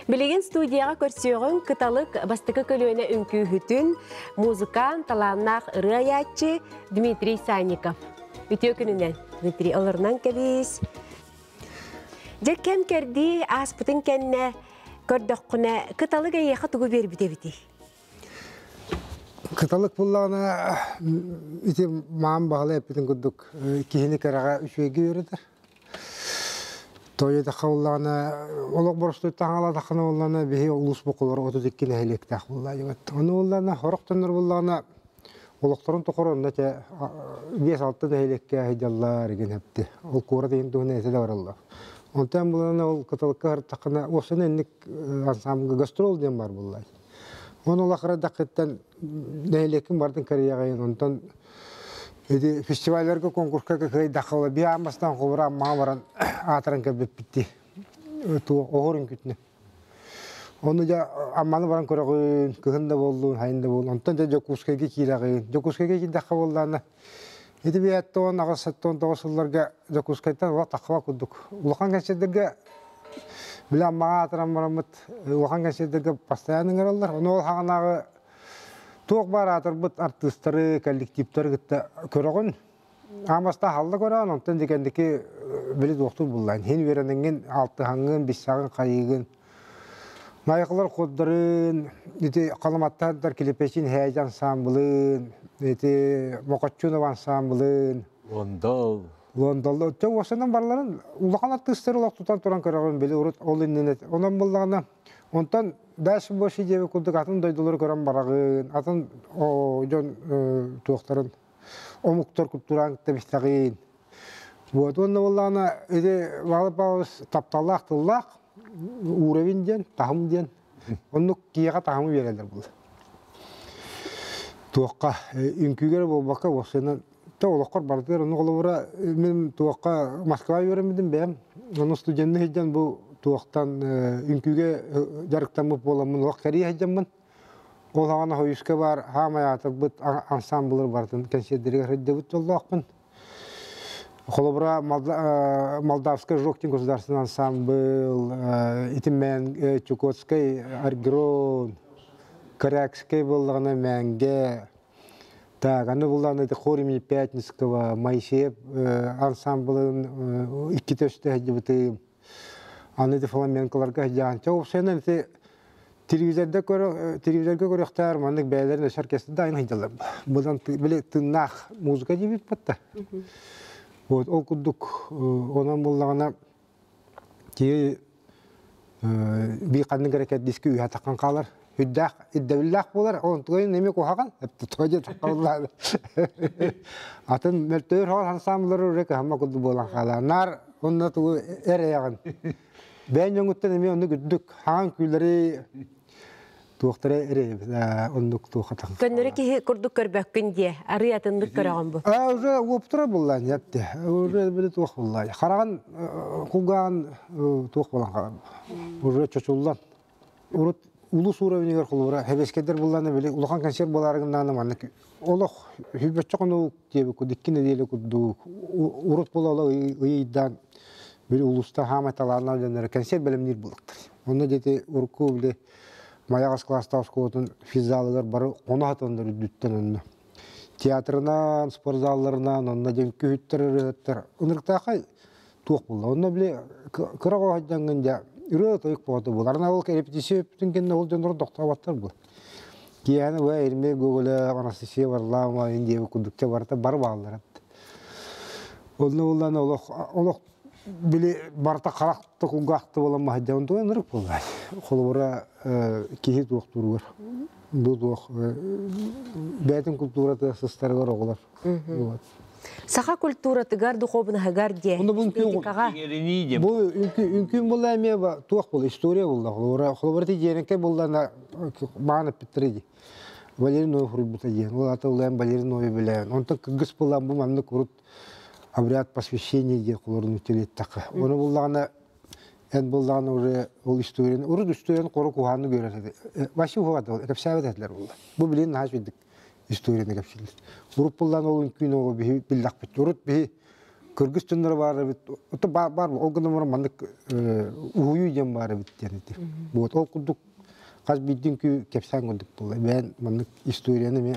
Билеген студияға көрсөғін кыталык бастықы көлөне үнкүү хүтін музыкан таланнақ ырыаятчы Дмитрий Санников. Үтіө күнінен Дмитрий олырынан кәбіз. Жеккен керді аспытын кәнне көрдіққіне кыталык әйеқі тұғы бербіде-біде. Кыталык бұллағына үте маам бағалы әппетін күрдік кейіні кәраға үшеге өреді. Тойда қауллана олық борысты таңала тақына оллана бейі ұлыс бұқылар оты деккен әйлекті ақылла. Оны оллана хорықтаныр боллана олықтарын тұқырында 5-6 әйлекке әйдаллар еген әпті. Ол қуыра дейін туғына әседі баралла. Онтан боллана ол кыталыққа ғыр тақына осыны әнік ансамға гастрол ден бар боллай. Оны олақыра дақыттан әйлекін бардың Кореяға онтан фестивальлерге конкурска кай дақылы би амастан қобыра мамаран атыран кәбіп бітті. Оғырын күтіне. Оны жа амманы баран көріғін, күхінде болуын, хайында болуын. Онтан жа жокускайге кейлағын. Жокускайге кей дақы болуына. Еті бей әтті оған ағыз 7-9 жылларға жокускайттан оға тақыва күрдік. Улақан кәншедерге білі аммаға атыран барамыд. Улақан кәншедерге постоянның әралар. Оны ол хағанағы Тоқ бар атырбыт артыстары, коллективтары кітті көріғын. Амаста халды көріғын, онтан дегендекі білі доқтыр бұллайын. Хен веренінген алты хаңын, бесағын қайығын. Найықылар қоддырын, қаламаттардар келепесін хәйж ансамблын, Моқатчунов ансамблын. Лондалды. Өтті осынан барларын ұлақан артыстары олақ тұтан тұран көріғын білі ұрыт ол инненет. Онан бұллағына онтан дәшін бөші жебі күлдік атын дойдылар көрін барағын, атын жон туақтарын омуқтар күптұран кітабістағын. Онны олағына өде бағылып-бағыз тапталақ тыллақ, уровень ден, тағым ден, онны кейеға тағымы берелер бұл. Туаққа үнкүйгері болбаққа осынан олыққар бардығыр. Оны қолы мен туаққа Москва өремедім бәм. Оны студентні хейден бұл туақтан үнкүйге жарықтамып боламын. Оқ кәрия хейденмін. Ол хағана хойышқа бар, хамай атыр бұд ансамблыр бардың. Кәншедерге хейді бұд жолды ақпын. Қолы Молдавская жоқтен государственный ансамбл, Итимен, Чукотскай, Аргрон, Корякскай болдығына мәңге. Так, аны булланы хор имени Пятницкого, Моисеев ансамблын 2-3 хәҗибете. Аны да фламенколарга җан. Чоп сенен телевизорда көрөктәр, мондый бәйләрне оркестрда аны җырлап. Будан биле тыннах музыка дип битте. Вот ол курдук онан буллагана ки би канны керекет диски уя таккан калар. Хүддах иддәвиллах булар. Он тугай неме кохаган. Тоҗа такканлар. Атын мөлтөр хал хансамлары рек хамма курду булган каланар. Онна тугу эре яган. Бән яңуттан неме онны күддүк. Хан күлләре туохтары эре оннук туохатан. Көннөрө ки курдук көрбөккүн дие, арыятындык көрөгөн бу. Уже оптура буллан ятты. Уже биле туох буллай. Караган кулган туох булган. Уже чочуллан. Урут улус уровнегер кулура хебескедер булланы биле улахан концерт буларыгынан маны. Олох хүбөчкөнү тебе кудиккине деле кудду. Урут булала ыйдан биле улуста хаматаларына жөнөр концерт белемнир булыктыр. Онда дете урку биле Маягас класстас коотун физалыгар бары оны хатындыр дүттен онны. Театрынан, спортзалларынан, онна жен күйттер, ынырктаақай туық болды. Онна біле кырағы хаджанганда үрі тойық болды бұл. Арна ол репетиция өптін кенне ол жонырын тоқтағаттар бұл. Кейәні өй ерме көгілі, Анастасия барлама, индегі күдікте барыта бар бағылар. Онна олан олық Били барта каракты кулгакты болан махадjağın туган ырык булгай. Холбора кихи туктур бар. Бу тук бәтин культураты сыстаргар оглар. Саха культуратыгар духовный хагарде. Бу үмкүн була эме ба тук бул история булды. Холбора тижеренке булдана баны питриди. Валерий Ноев рубутаген. Ол атылдан Валерий Ноев билен. Онта кыгыс булан бу мамны курут обряд посвящения деколорну телеттака. Оны буллагана эн буллагана уже ол историяны, урут историяны кору куханы көрөтөдү. Башы хугады, кепсабет этлер булды. Бу билен хаш бидик историяны кепсилди. Уруп буллагана ол күнү ол биллак бит. Урут би Кыргызстандыр бар бит. Ото бар ол гынымыр мандык уюй жем бар бит денети. Бу ол кудук каз бидин күй кепсан гындык булды. Мен мандык историяны мен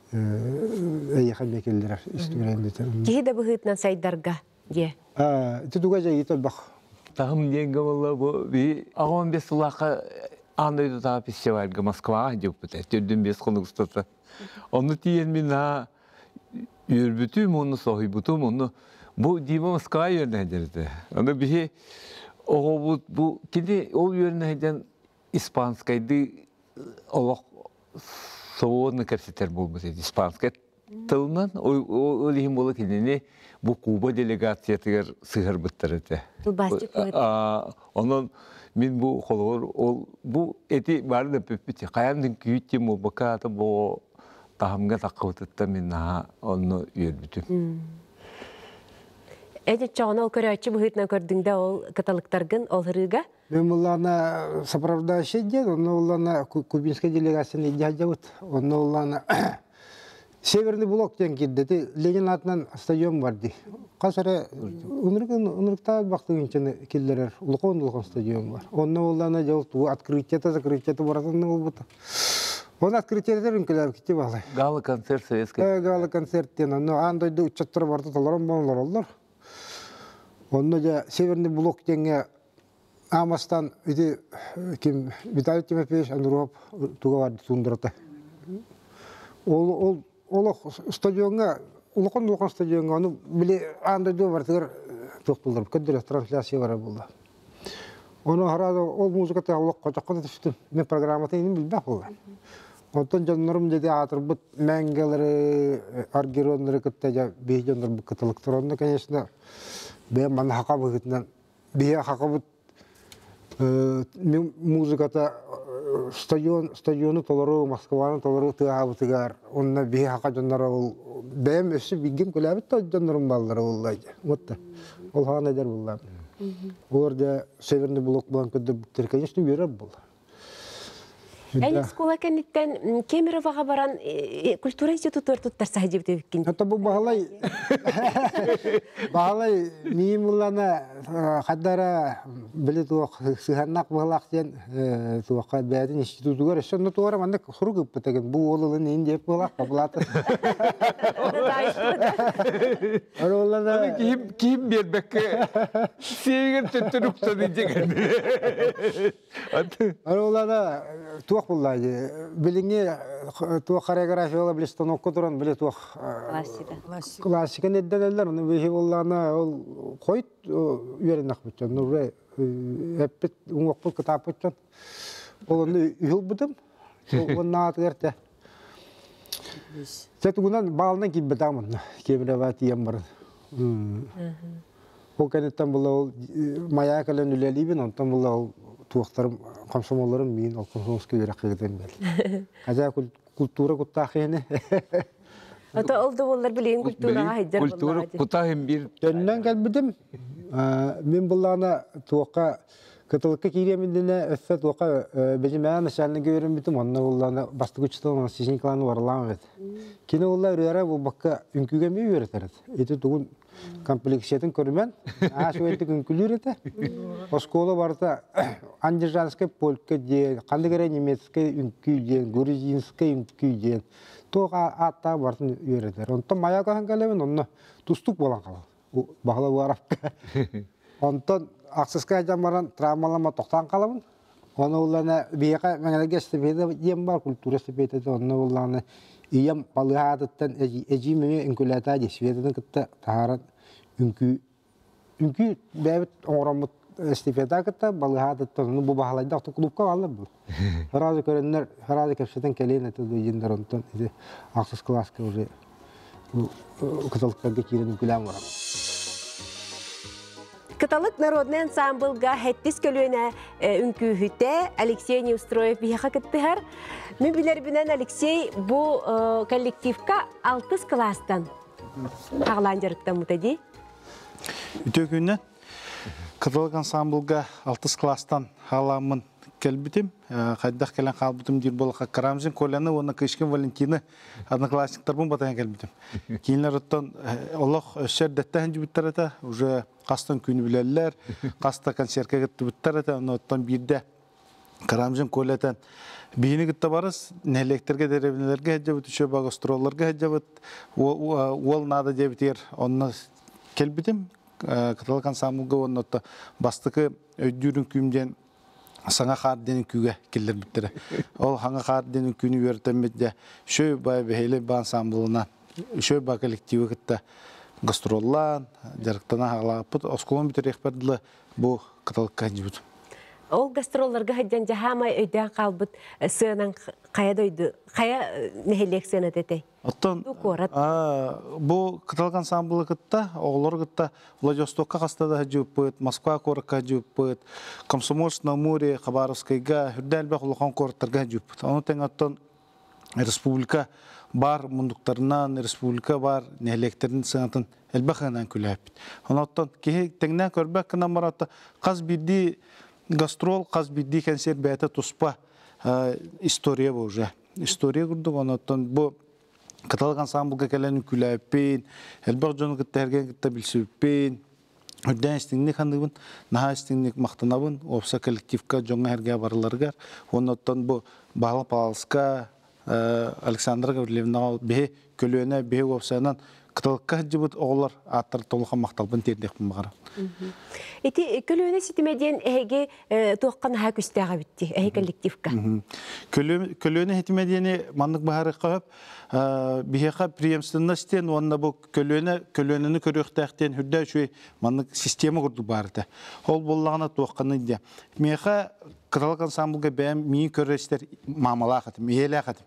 эйхан бекелдер историяны дитем. Кихи да быгытнан сайдарга дие. Титуга жайыта бак. Тахым денге болла бу би 15 лака андайды та фестивальга Москва деп бит. Төрдүн 5 конукстата. Onu tiyen mina yürütüm onu sahibutum onu bu diva Moskva yönüne derdi. Onu bir o bu kedi o yönüne eden İspanskaydı Allah Soğudunu kerseter bulmuş dedi. İspanska tılından o lihim bola kendini bu Kuba delegasiyatı sığır bitirdi. Bu başlık koydu. Onun min bu kolor bu eti vardı pepiti. Kayamdın küyüttüm o bakata bu tahamga takıvtıtta min onu yürüttüm. Эти чоно көрөчү быгытна көрдүңдө ол каталыктаргын ол хырыга. Мен буллана сопровождающий дед, он буллана кубинская делегация дядявыт, он буллана Северный блок ден кидди, Ленин атынан стадион бар ди. Касары унрыкта бактыгынча киллерер, улкон стадион бар. Он буллана жолт открытие баратын болбут. Он открытиелер үнкелер кити баглай. Гала концерт советский. Гала концерт ден, андойду учаттар барды толорон болор олар. Онно да Северный блок денге Амастан иди ким Виталий Тимофеевич Андропов туга барды тундырды. Ол стадионга улкон стадионга аны биле андойду бардыр токтулдар. Көддөр трансляция бар булды. Оны харада ол музыкаты алып кочакка түштүм. Мен программаты инем билбек болду. Онтон жандарым деди атырбыт мәңгелери аргеронлары кытта бей жандар бу кытылыктырында, конечно, бе ман хакабытынан бе хакабыт музыката стадиону толору Москваны толору тыабытыгар онна бе хака жандар ол бем өсү бигин көлөбүт жандарым балдары болду. Вот ол хана дер булду. Оларда Северный блок булан көдөр, конечно, үйрөп болду. Әйін скола кәнеттен Кемероваға баран культура институттар туттарса деп өккен. Это бұл бағалай мейім ұлана қаддара білі туақ сығаннақ бағалақ ден туаққа бәдін институтуғар. Сонда туғарам анда құру көп бітеген. Бұл олылын ең деп бағалақ бағалаты. Kim бербәкке sevgir tüttürükse diyecek. Олана туақ туох буллайды. Билинге туох хореография биле станокко туран биле туох классика недделер. Ну бихи буллана ол койт үйренак бутчан. Ну бе эппет уңокпу китап бутчан. Олны үйүл бутум. Онна атырте. Сетугунан балынан кибетамын. Кебревати ямбар. Ол кенеттен булла мая кален үлелибин, онтан булла туақтарым, комсомолларым мен ол комсомольский үйрек кегден бел. Ажа культура куттахыны. Ата олды болар билеген культураға хайдар болар. Культура кутахым бир. Төннен келбидим. Мен буллана туаққа кытылыкка киреминдене өссө туаққа бежимән начальник көрүм битим. Онна буллана басты күчтөн сисникланы варлам бит. Кине улла үрәре бу бакка үнкүгө ми үйрөтөрөт. Эти тугун комплексиятын көрмен, ашуэттік үнкілер Оскола барда андержанская полька ден, қандығыра немецкая үнкі ден, грузинская үнкі ден. Тоға атта бардың үйретер. Онтан маяға хангалевен, онны тұстық болан қалады. Бағылы барапқа. Онтан ақсызға жамаран травмалама тоқтан қаламын. Оны оланы бейіға мәңелге степеді дем бар, культура степеді, оны оланы иям балыгадыттан эжимеме үнкүләтә дисветен кытта тааран үнкү бәбит оңрамыт степеда кытта балыгадыттан бу баһалайда клубка алып бу. Харазы көрәннәр, харазы кепсәтен келен әтә җиндер онтан иде аксыз класска уже кытылыкка кирен күләм бар. Каталык народный ансамбльга хеттис көлөне үнкүһүтә Алексей Неустроев бияха кыттыһар. Мен билер бинен Алексей бу коллективка 6 класстан тагыландырыктан мутади. Үтөгүннән каталык ансамбльга 6 класстан халамын келбитим. Кайдах келен калбытым дир болка Карамзин Коляны, оны Кышкин Валентина одноклассниктарбын батан келбитим. Кийинлер оттон Аллах өссөр дәттәһен җибиттерәтә, уже кастан күнү биләлләр, каста концертка гыттыбыттерәтә, оны оттон бирдә Карамзин Колятан бийини гытта барыс, нәлектерге дәребинеләргә җәбит, үчә багастролларга җәбит, ол нада җәбитер, онны келбитим. Каталык ансамбльга онны бастыкы өйдүрүн күмдән саңа қарденің күйге келдер біттірі. Ол хаңа қарденің күні өртемедде шөй бай бәйлі ба ансамблына, шөй ба коллективі кітті гастроллан, жарықтана ағылапыт, осколын бітір екпәрділі бұл каталыққа жібіт. Ол гастролларға хаджан жахамай өйден қалбыт сыынан қая дойды, қая нәхелек сыны дәтей? Оттан, бұл каталык ансамблы кітті, оғылар кітті Владивостокқа қастада жүйіппіт, Москва қорыққа жүйіппіт, Комсомольск на Амуре, Хабаровскайға, хүрдәлбәқ ұлған қорықтарға жүйіппіт. Оны тәң оттан республика бар мұндықтарынан, республика бар нәхелектерін сыңатын әлбәқінен күләппіт. Оны оттан тәңнен көрбәк кінан баратта қаз бірді гастрол, қаз бірді кәнсер бәйті тұспа история бұл жа. История күрдік, оны оттан бұл каталык ансамбльга келен күләппен, әлбәқ жоны кіттәрген кітті білсіппен, үрден істіңнік хандығын, наға істіңнік мақтанабын, опса коллективка жоңа әрге барыларғар. Оны оттан бұл Бағла Палалска, Александра Гаврилевна бе көлөне, бе опсанан каталыкка жібіт оғылар аттар толыға мақталбын тердекпін бағара. Эти көлөне сетимеден әйге тоққан ха күстәға бітті, әй коллективка? Көлөне сетимедені мандық бағары қағып, бихеқа преемственностен, онына бұл көлөнені көріқтәқтен хүрді үші мандық система құрды барды. Ол болағына тоққаны де. Меха каталык ансамбльға бәйім мейін көрістер мамала қатым, ейелі қатым.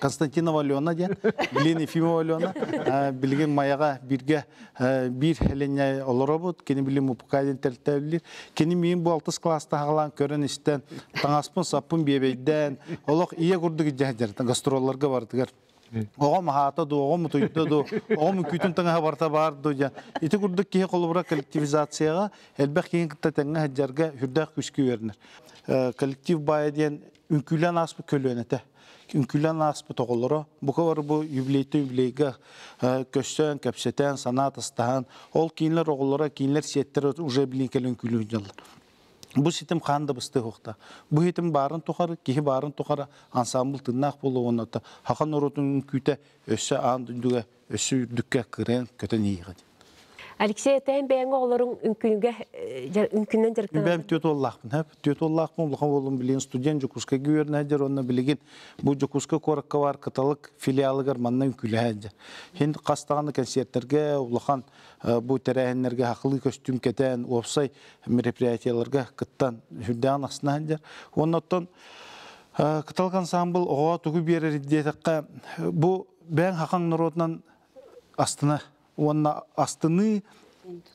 Константинова Алена ден, Билин Ефимова Алена, білген маяға бірге бір әлене олар бұд, кені білін мұпықайден тәрттәулер. Кені мен бұл 6 класста ағылан көрін істен, таңаспын саппын бебейден, олық ие күрдігі жәдерді, гастролларға бардығыр. Оғам хатаду, оғам мұтойдуду, оғам күйтін таңаға барта барды. Еті күрдік кейі қолыбыра коллективизацияға, әлбәқ кейін күтті тәңі әджарға хүрдәқ күшкі верінер. Коллектив байаден үнкілен аспы көлөнеті. Үнкілен аспы тоғылыры. Бұқа бар бұл юбилейгі көштен, кәпсетен, санат, астаған. Ол кейінлер оғылыры, кейінлер сеттері уже білін кәлі үнкілі үнжалыр. Бұл сетім қанды бұсты қоқта. Бұл етім барын тоқары, кейі барын тоқары ансамбыл тыннақ болу оныты. Хақан ұрытын үнкүйті өсі ан дүндіге, өсі үрдікке кірен көтен ейіғады. Алексей этен бәңе оларын үnkүннен жарықтан. Ben tüyet ollaqpın. Hep tüyet ollaqpın. Ulakan olun bilen student Jokuska güvernədir. Onu bilgin. Bu Jokuska korakka var katalık filialı garmanna ünküləhədir. Hindi qastağını konsertlerge ulakan bu terəhenlerge haqlı kostüm keten opsay merepриятияларга kıttan hüddan asnahandır. Ondan katalık ansambl oğa tuğu berer diyetekka bu ben hakan narodnan astına Ona astını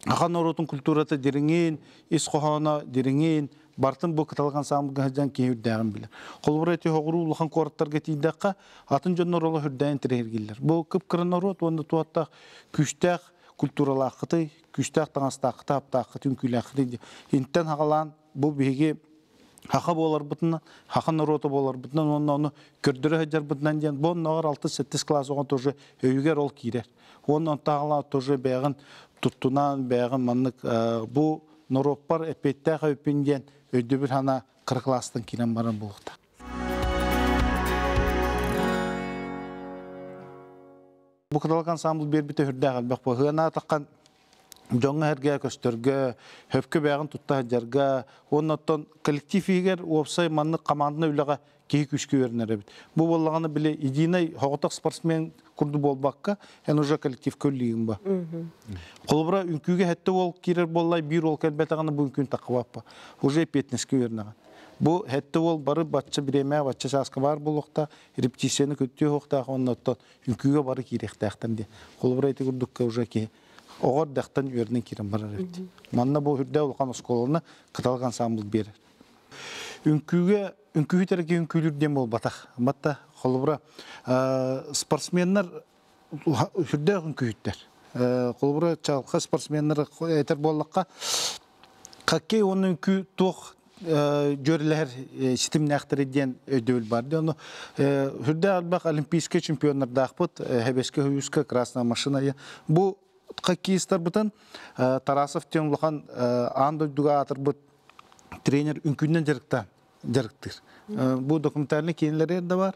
Akan Norotun kulturata diringen, iskohana diringen, bartın bu kıtalgan samgı hajan ki hüddağın bilir. Kolburati hoğuru ulakan koratlar getiyindaqqa atın jönner ola hüddağın tirergiller. Bu kıpkırın Norot, onda tuattaq küçtaq kulturalaqıtı, küçtaq tanastaqıtı, aptaqıtı, ünkülaqıtı. Hintten haqalan bu bihigi haqa bolar butuna, haqa Norota bolar butuna, onu kördürü hajar butunan diyen, bu nağar 6-8 klas oğan toju öyüger ol kirer. Onun tağla toju bəğin tuttunan bəğin manlık bu Noropar epeyttəq öpünden öydü bir hana 40 klastan kiren baran buluqda. Bu kıdalık ansambl bir bite hürdəq albaq bu. Hına taqan Jonga herge köstörge, höpkö bəğin tutta hajarga, ondan kollektiv eger opsay manlık komandına ülağa kehi küçkü verner bit. Bu bollağını bile idinay hoğutaq sportsmen kurdu bolbaqqa, en uja kollektiv köllüyüm ba. Kolbura ünküge hette ol kirer bollay bir ol kelbetağını bu ünkün taqıvappa. Uja epetneski verneğen. Bu hette ol barı batça bireme, batça saskı var buluqta, repetisionu kötüye hoqtaq, ondan ünküge barı kirektaqtan diye. Kolbura eti kurdukka uja ki oğar daqtan yörden kiren barar evet. Manna bu hürde olqan oskolarına kıtalıq ansambl berer. Ünkühü tereke ünkülür dem ol bataq. Batta kolbura sportsmenler hürde ünkühütler. Kolbura çalqa sportsmenler eter bollaqqa kakkey onun ünkü toq görüler sitim näxteri diyen ödül bardı. Onu hürde albaq olimpiyaska çempionlar daqpıt, hebeske hüyüska krasna maşinaya. Bu Kakistar butan Tarasov ten ulakan andoyduga atır trener ünkünden jarıktır. Bu dokumentarlı kendileri de var.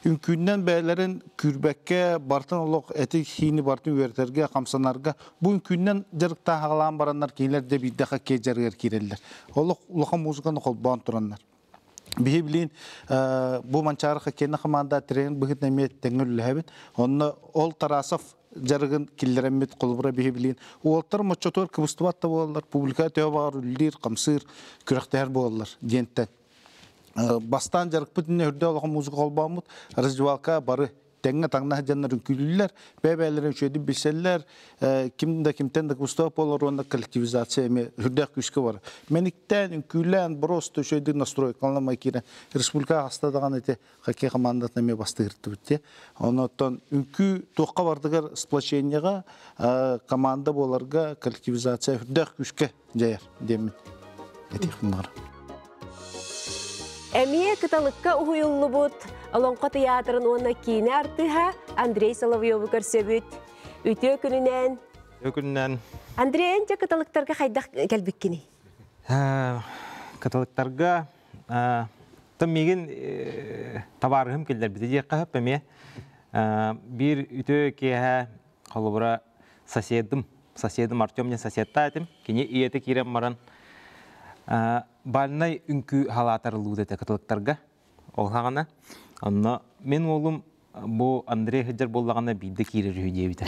Ünkünden beylerin kürbekke bartın olaq etik hini bartın üverterge kamsanarga bu ünkünden jarıkta hağalan baranlar kendileri de bir daha kejarger kireliler. Ulakan muzikanı kolban turanlar. Bihi bilin bu mançarıqa kendi xamanda trener bıhıt nemet tengülü hebit. Onu ol Tarasov jarıgın killeremmet kolbura bihi bilin. Oltar maçotor kıbıstuvatta boğalar, publikatıyor var, üllir, kamsır, kürekter boğalar diyentten. Bastan jarık bütünne hürde olağın müzik olbağımız, rızcıvalka barı tenge tağına canların külüller, bebelerin şöyle bilseller, kimden de kıbıstuvat boğalar, onda kolektivizasyon, hürde küskü var. Menikten, külen, prosto şöyle nastroy, kanlamay kiren, Respublika hastadağın eti, kaki komandatına me bastı hırtı bitti. Ondan ünkü toqqa bardıgar splaşenyaga, komanda boğalarga kolektivizasyon, hürde küskü jayar, demin. Etik bunlar. Әмие кыталыкка уйуллу бут, Алонқа театрын оны кейіне артыға Андрей Соловьевы көрсөбүт. Үтө күнінен. Андрей, әнче кыталыктарға қайдақ кәлбіккені? Кыталыктарға тым меген табарығым келдер біті де қағып әме. Bir үтө кейі қалыбыра соседым Артемнен соседта әтім. Кене иеті керем маран. Балнай үнкі халатарылуды әті кыталықтарға олғағана. Мен олым bu Андрей Хыджар боллағана бейді кейрер үйде біті.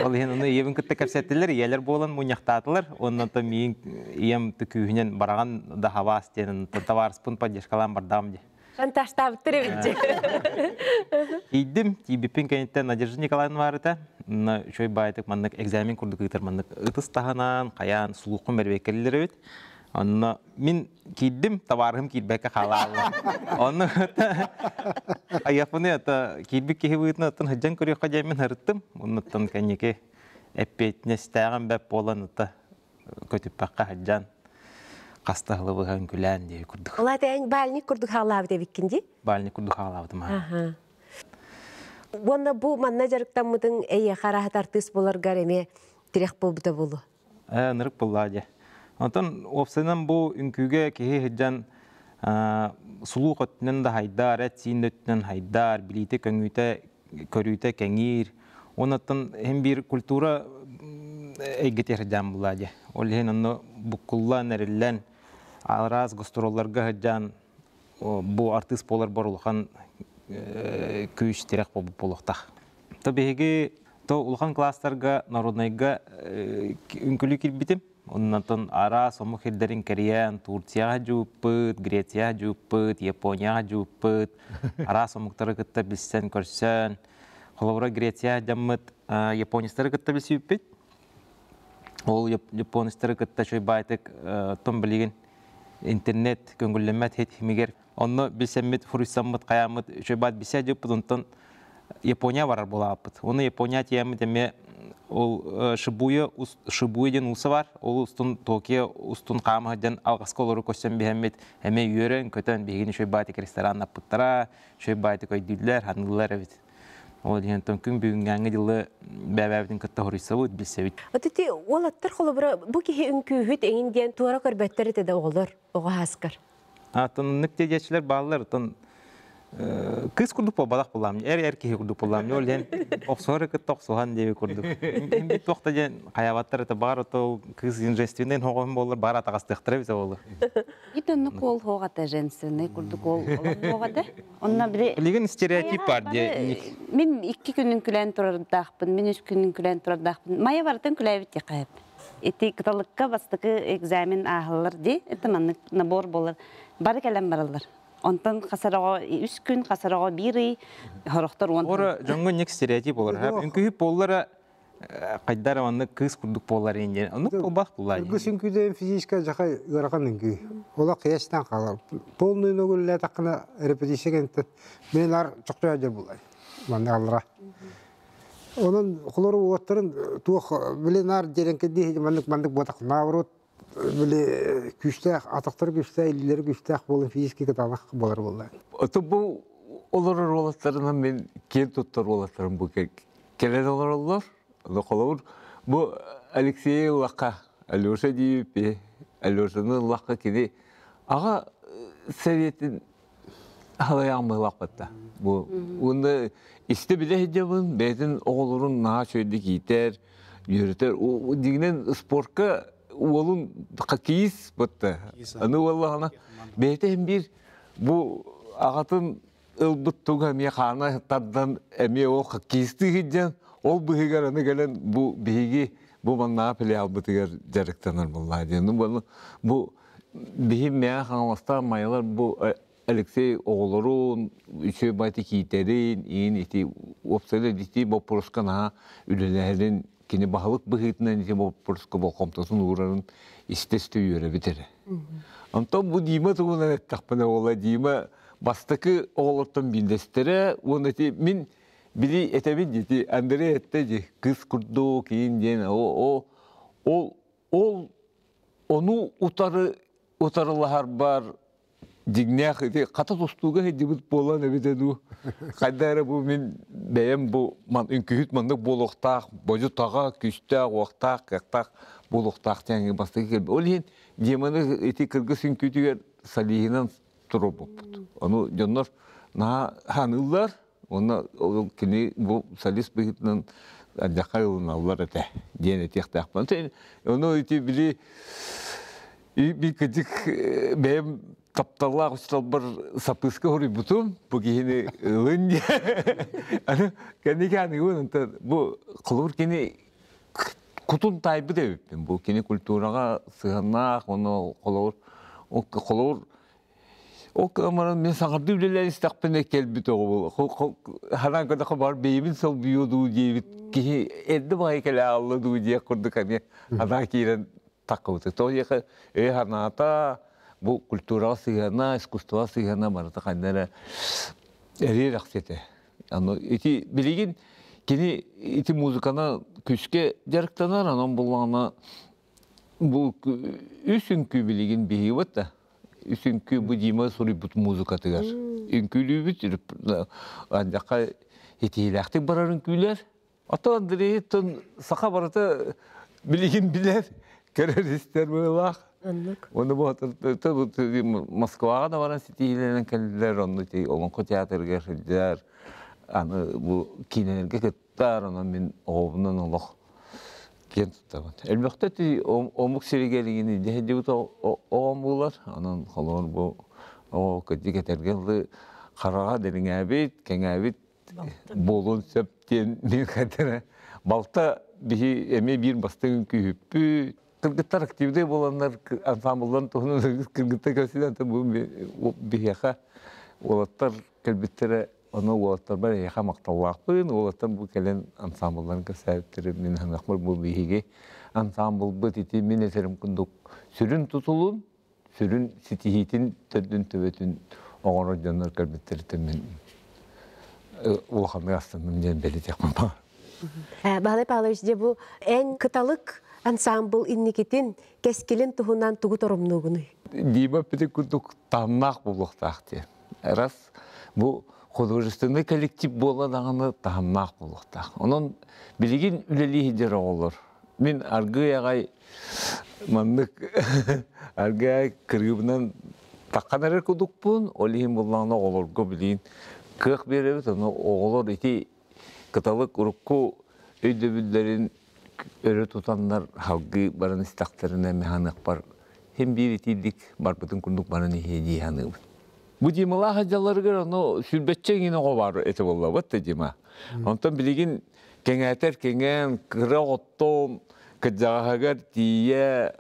Ол ең оны ебін күтті кәпсәттілер, елер болан мұнияқтатылар. Онын та мен ем түкүйінен бараған да хава астенін таварыспын поддержкалан бардам де. Шанташтабы түрі бітчі. Идім, тибіппен кәнеттен Надежда Николаевна бар еті. Шөй байтық маннық экзамен күрді күйтір маннық ұтыс тағынан, қаян, сұлуқын бәрбеккелілер өт. Онны мен кейдім, табарығым кейдбәкі қалалы. Онны аяпыны кейдбік кейі бұйтын ұттын хыджан көріққа жәмен ғырыттым. Онны ұттын кәнеке әппетіне стәғын бәп болан ұтты көтіп бәққа хыджан қастағылы бұған күлән дей күрдік. Ола тәйін балник күрдік қалабы дебіккенде? Балник күрдік қалабыдым. Онны бұл манна жарықтан мұдың әйе қарағыт артыс болар ғареме тірек болбыда болу? Нырық болладе. Ondan opsaydan bu ünküge kehe hıccan sulu qotnen da haydar, etsin ötnen haydar, bilite köngüte, körüte kengir. Ondan hem bir kultura эйгетер жам булади. Ол хен онно букуллан эриллен араз гастролларга хаджан бу артист болар борулхан күйш терек болуктах. Табиги то улхан класстарга народныйга үнкүлү килбитим. Оннан ара сомук хилдерин Кореян, Турцияга жууппыт, Грецияга жууппыт, Японияга жууппыт. Ара сомуктары кытта билсен көрсөн. Холовра Греция жаммыт, Японистары кытта билсиппит. Ол Японистары кытта шой байтык том билген интернет көңүллөмөт хет химигер. Онно билсеммит, фурусаммыт, каямыт, шой байт билсе жууппыт, онтон Япония барар болаппыт. Оны Япония тиямыт эме ол Шибуя улсы бар. Ол устун Токио устун камадан алгасколору көссөн бихеммит эме үйөрөн көтөн бигини шой байтык ресторан аппыттара, шой байтык өйдүлөр, ханылар эбит. Ол дигән күн бүгүнгәнгә диле бәбәбин кытта хорисабыт билсебит. Отти ол аттар холобра бу ки үнкүһүт эңинден туара көрбәттәре дә олар, ога хаскар. Атын нектеҗәчләр баллар тон кыз курдук по балак булам. Әр ки курдук булам. Ол дигән оксоры кыттык суган дип курдук. Бит вакытта дигән хаяваттар да бар то кыз инжестинен хогым булыр, бар атагастыктыр бит ол. Итөннү кол хогата женсене курдук ол хогата. Онна бире Леген стереотип бар ди. Мен 2 күннүн күлән турардакпын, мен 3 күннүн күлән турардакпын. Мая бартын күләбит якап. Эти кыталыкка бастыкы экзамен ахылыр ди. Это манны набор болар. Бар келем баралар. Онтан касарага 3 күн, касарага 1 ай хорохтор онтан. Ора жаңга нек стереотип болар. Үнкүп боллара кайдар аны кыз курдук болар инде. Аны болбак булар. Кыз үнкүден физическа жакай ыракан үнкү. Ола кыяштан калар. Полный нөгүллә такына репетиция генте. Мен ар чокча жер булай. Манда алра. Onun kulları oturun tuğ bilenar jerenke di mandık botak navrot bile güçte ataklar güçte illeri güçte bolun fizik katanak bolar bollar. Ото bu olur olaslarından ben ken tuttar olaslarım bu keler olurlar. Da kolur bu Alexey Laka Alyosha deyip Alyosha'nın Laka kedi ağa Sovetin halayamı lakbatta. Bu onu İşte bile hecabın, beytin oğulurun naha şöyle gider, yürüter. O diginen sporka oğulun kakiyis battı. Anı vallahana. Beytin bir bu ağatın ılbıt tuğ emiye kana hıttardan emiye o kakiyisti hiccan. Ol bıhigar anı gelen bu bihigi bu man naha pili albıtıgar jarıktanır vallahi diyen. Bu bihim meya kanalasta mayalar bu Alexey oğulurun üçü baytı kiyiterin, in iti opsayla diti boporoskan ha ülelerin kini bahalık bıhıtından iti boporoska bokomtasun uğrarın isteste yöre biteri. Antam bu dima tuğunan ettakpana ola dima bastakı oğulurtan bildestere onu eti min bili etebin diti Andre etteci kız kurdu kiyin diyen onu utarılahar bar Dignek eti kata tostuğu hedibit bolan ebededu. Kaydara bu min beyem bu man ünkühüt mandık boluqtaq, boju tağa, küçtaq, oqtaq, qaqtaq, boluqtaq tenge bastığı kelbi. Olin diyemanı eti kırgız ünkühütüger salihinan turu boput. Onu jonlar na hanıllar, ona kini bu salis bihitinan adakay olunallar ete. Diyen eti qtaqpan. Onu eti bili bir kıcık beyem Taptallar ustalbar sapıska hori butum bu gene ılın ana kendi onun bu kılır kene kutun taybı da öptüm bu kene külturaga sığınak onu kılır o kameranın men sağırdı bileler istakpene kelbit o haran kadar var beyimin sol biyodu diye ki eddi bay kele Allah'u diye kurduk hani haran kiren takıvdı to ya hanata bu kültürel sihana, iskustual sihana barata kandara eri raksete. Yani iti bilgin kini iti muzikana küske jarıktanar anan bulana bu üsünkü bilgin bihivat da üsünkü bu dima suri but muzika tıgar. Ünkülü bitirip ancak iti hilakti bararın küler. Ata Andrei ton saka barata bilgin biler. Kerer ister böyle. Onu bu tabii Moskova'da varan sitiylerin kendiler onu şey olan teatr gerçekler. Anı bu kinelerge kettar onun min oğlunun Allah кен тұттабын. Әлбәқті омық серегелігіні дәхедеуді оған болар. Анан қолуын бұл көтті кетергелді қараға дәрің әбет, кәң әбет болуын сөптен мен қәдірі. Балта әме бір бастығын күйіппі. Кыргыттар активде боланlar ансамблдан тоғынан кыргытта көсіден бұл бейеқа олаттар кәлбеттері оны олаттар бар яқа мақталлақпын, олаттар бұл кәлен ансамблдан көсәбіттері мен ханақмар бұл бейеге ансамбл бұт еті мен әсерім күндік сүрін тұтылын, сүрін сетихетін түрдің төбетін оғыры жанар кәлбеттері мен олқамы астының ден бәлі текмін бар. Бағалай Павловичде бұл ән кыталық ансамбл инникетін кәскелен тұғынан тұғы торымнығыны. Дима піті күндік тамнақ болуқтақты. Раз бұл художественный коллектив боладағаны тамнақ болуқтақ. Оның білеген үлелі хедері олар. Мен арғы ағай маңдық арғы ағай кіргібінен таққан әрі күдік бұн, олейін болағына оларға білейін. Қық беребіз, оны оғылар еті кыталық ұрыққу өйдөбілдерін өрі тұтанлар халғы барын істақтарына мәханық бар. Хем бір етілдік бар бұтын күндік барын ехеде ханығын. Бұ демала хажаларғыр оны сүрбетчен ені қобар еті болла бұтты дема. Онтан білеген кәңәтер кәңән қыра оттон кәджағағар тие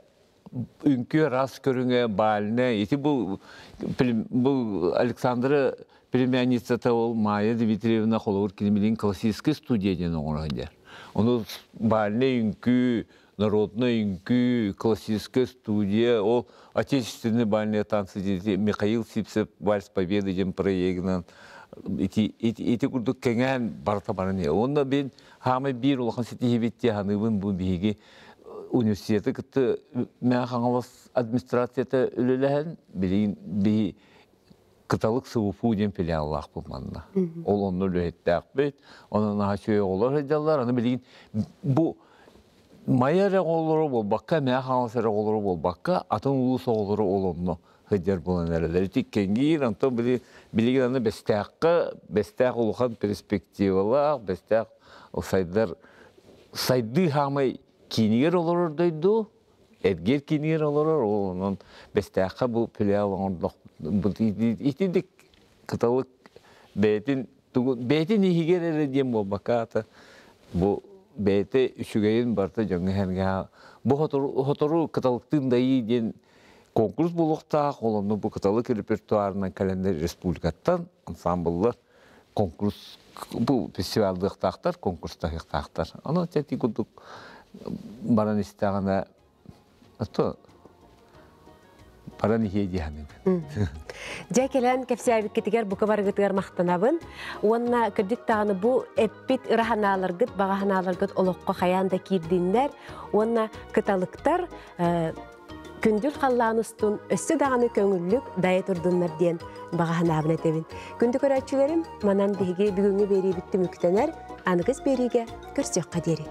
үнкі рас көріңе баліне. Еті бұл Александра племянницата ол Майя Дмитриевна қолауыр келемелеген классический студияден оңырғандар. Оны баліне үнкі, народная үнкі, классическая студия, ол отечественный бальные танцы, Михаил Сипсев, Вальс Победы, дем проегнан. Эти күрдік кәңән барта барыне. Онда бен хамай бір олған сеті ебетте ханыбын бұл бейге университеті күтті мән қаңылас администрацияты үліләген бей кыталық сывыфу дем филиаллах бұл манна. Ол оны үліетті ақбет, оны наға шөе олар әдялар, оны білеген бұл майя рәғолары бол баққа, мән қаңылас рәғолары бол баққа, атын ұлыс оғылары ол оны хыджар болан әрелер. Тек кәңгейір, антон білеген аны бәстәқ ұлған перспективалақ, бәстәқ сайдар, сайды хамай кейінігер олар дойды, әдгер кейінігер олар, оның бәстәққа бұл филиал оңырдық. Итіндік қыталық бәйтін егер әреден бұл бақаты, бұл бәйті үшігейін барты жаңы әрге. Бұл ғотору қыталықтың дайы ден конкурс болуқтақ, олымны бұл қыталық репертуарынан календар республикаттан ансамблы конкурс, бұл фестивалдықтақтар, конкурстақтақтар. Оны тәті күдік баран істіғана баран ехеде ханыбын. Жай келен кәпсәбік кетігер бұқы барғытығар мақтанабын. Онына кірдік тағыны бұл әппет ұраханаларғыт, бағаханаларғыт олыққа қаянда кирдіндер. Онына кыталықтар күнділ қалланыстың өссі дағаны көңіллік дайы тұрдыңлар ден бағаханабын әтебін. Күнді көрәтшілерім, манан бігі бүгінгі бері бітті мүктенер, анығыз беріге көрсек қадері.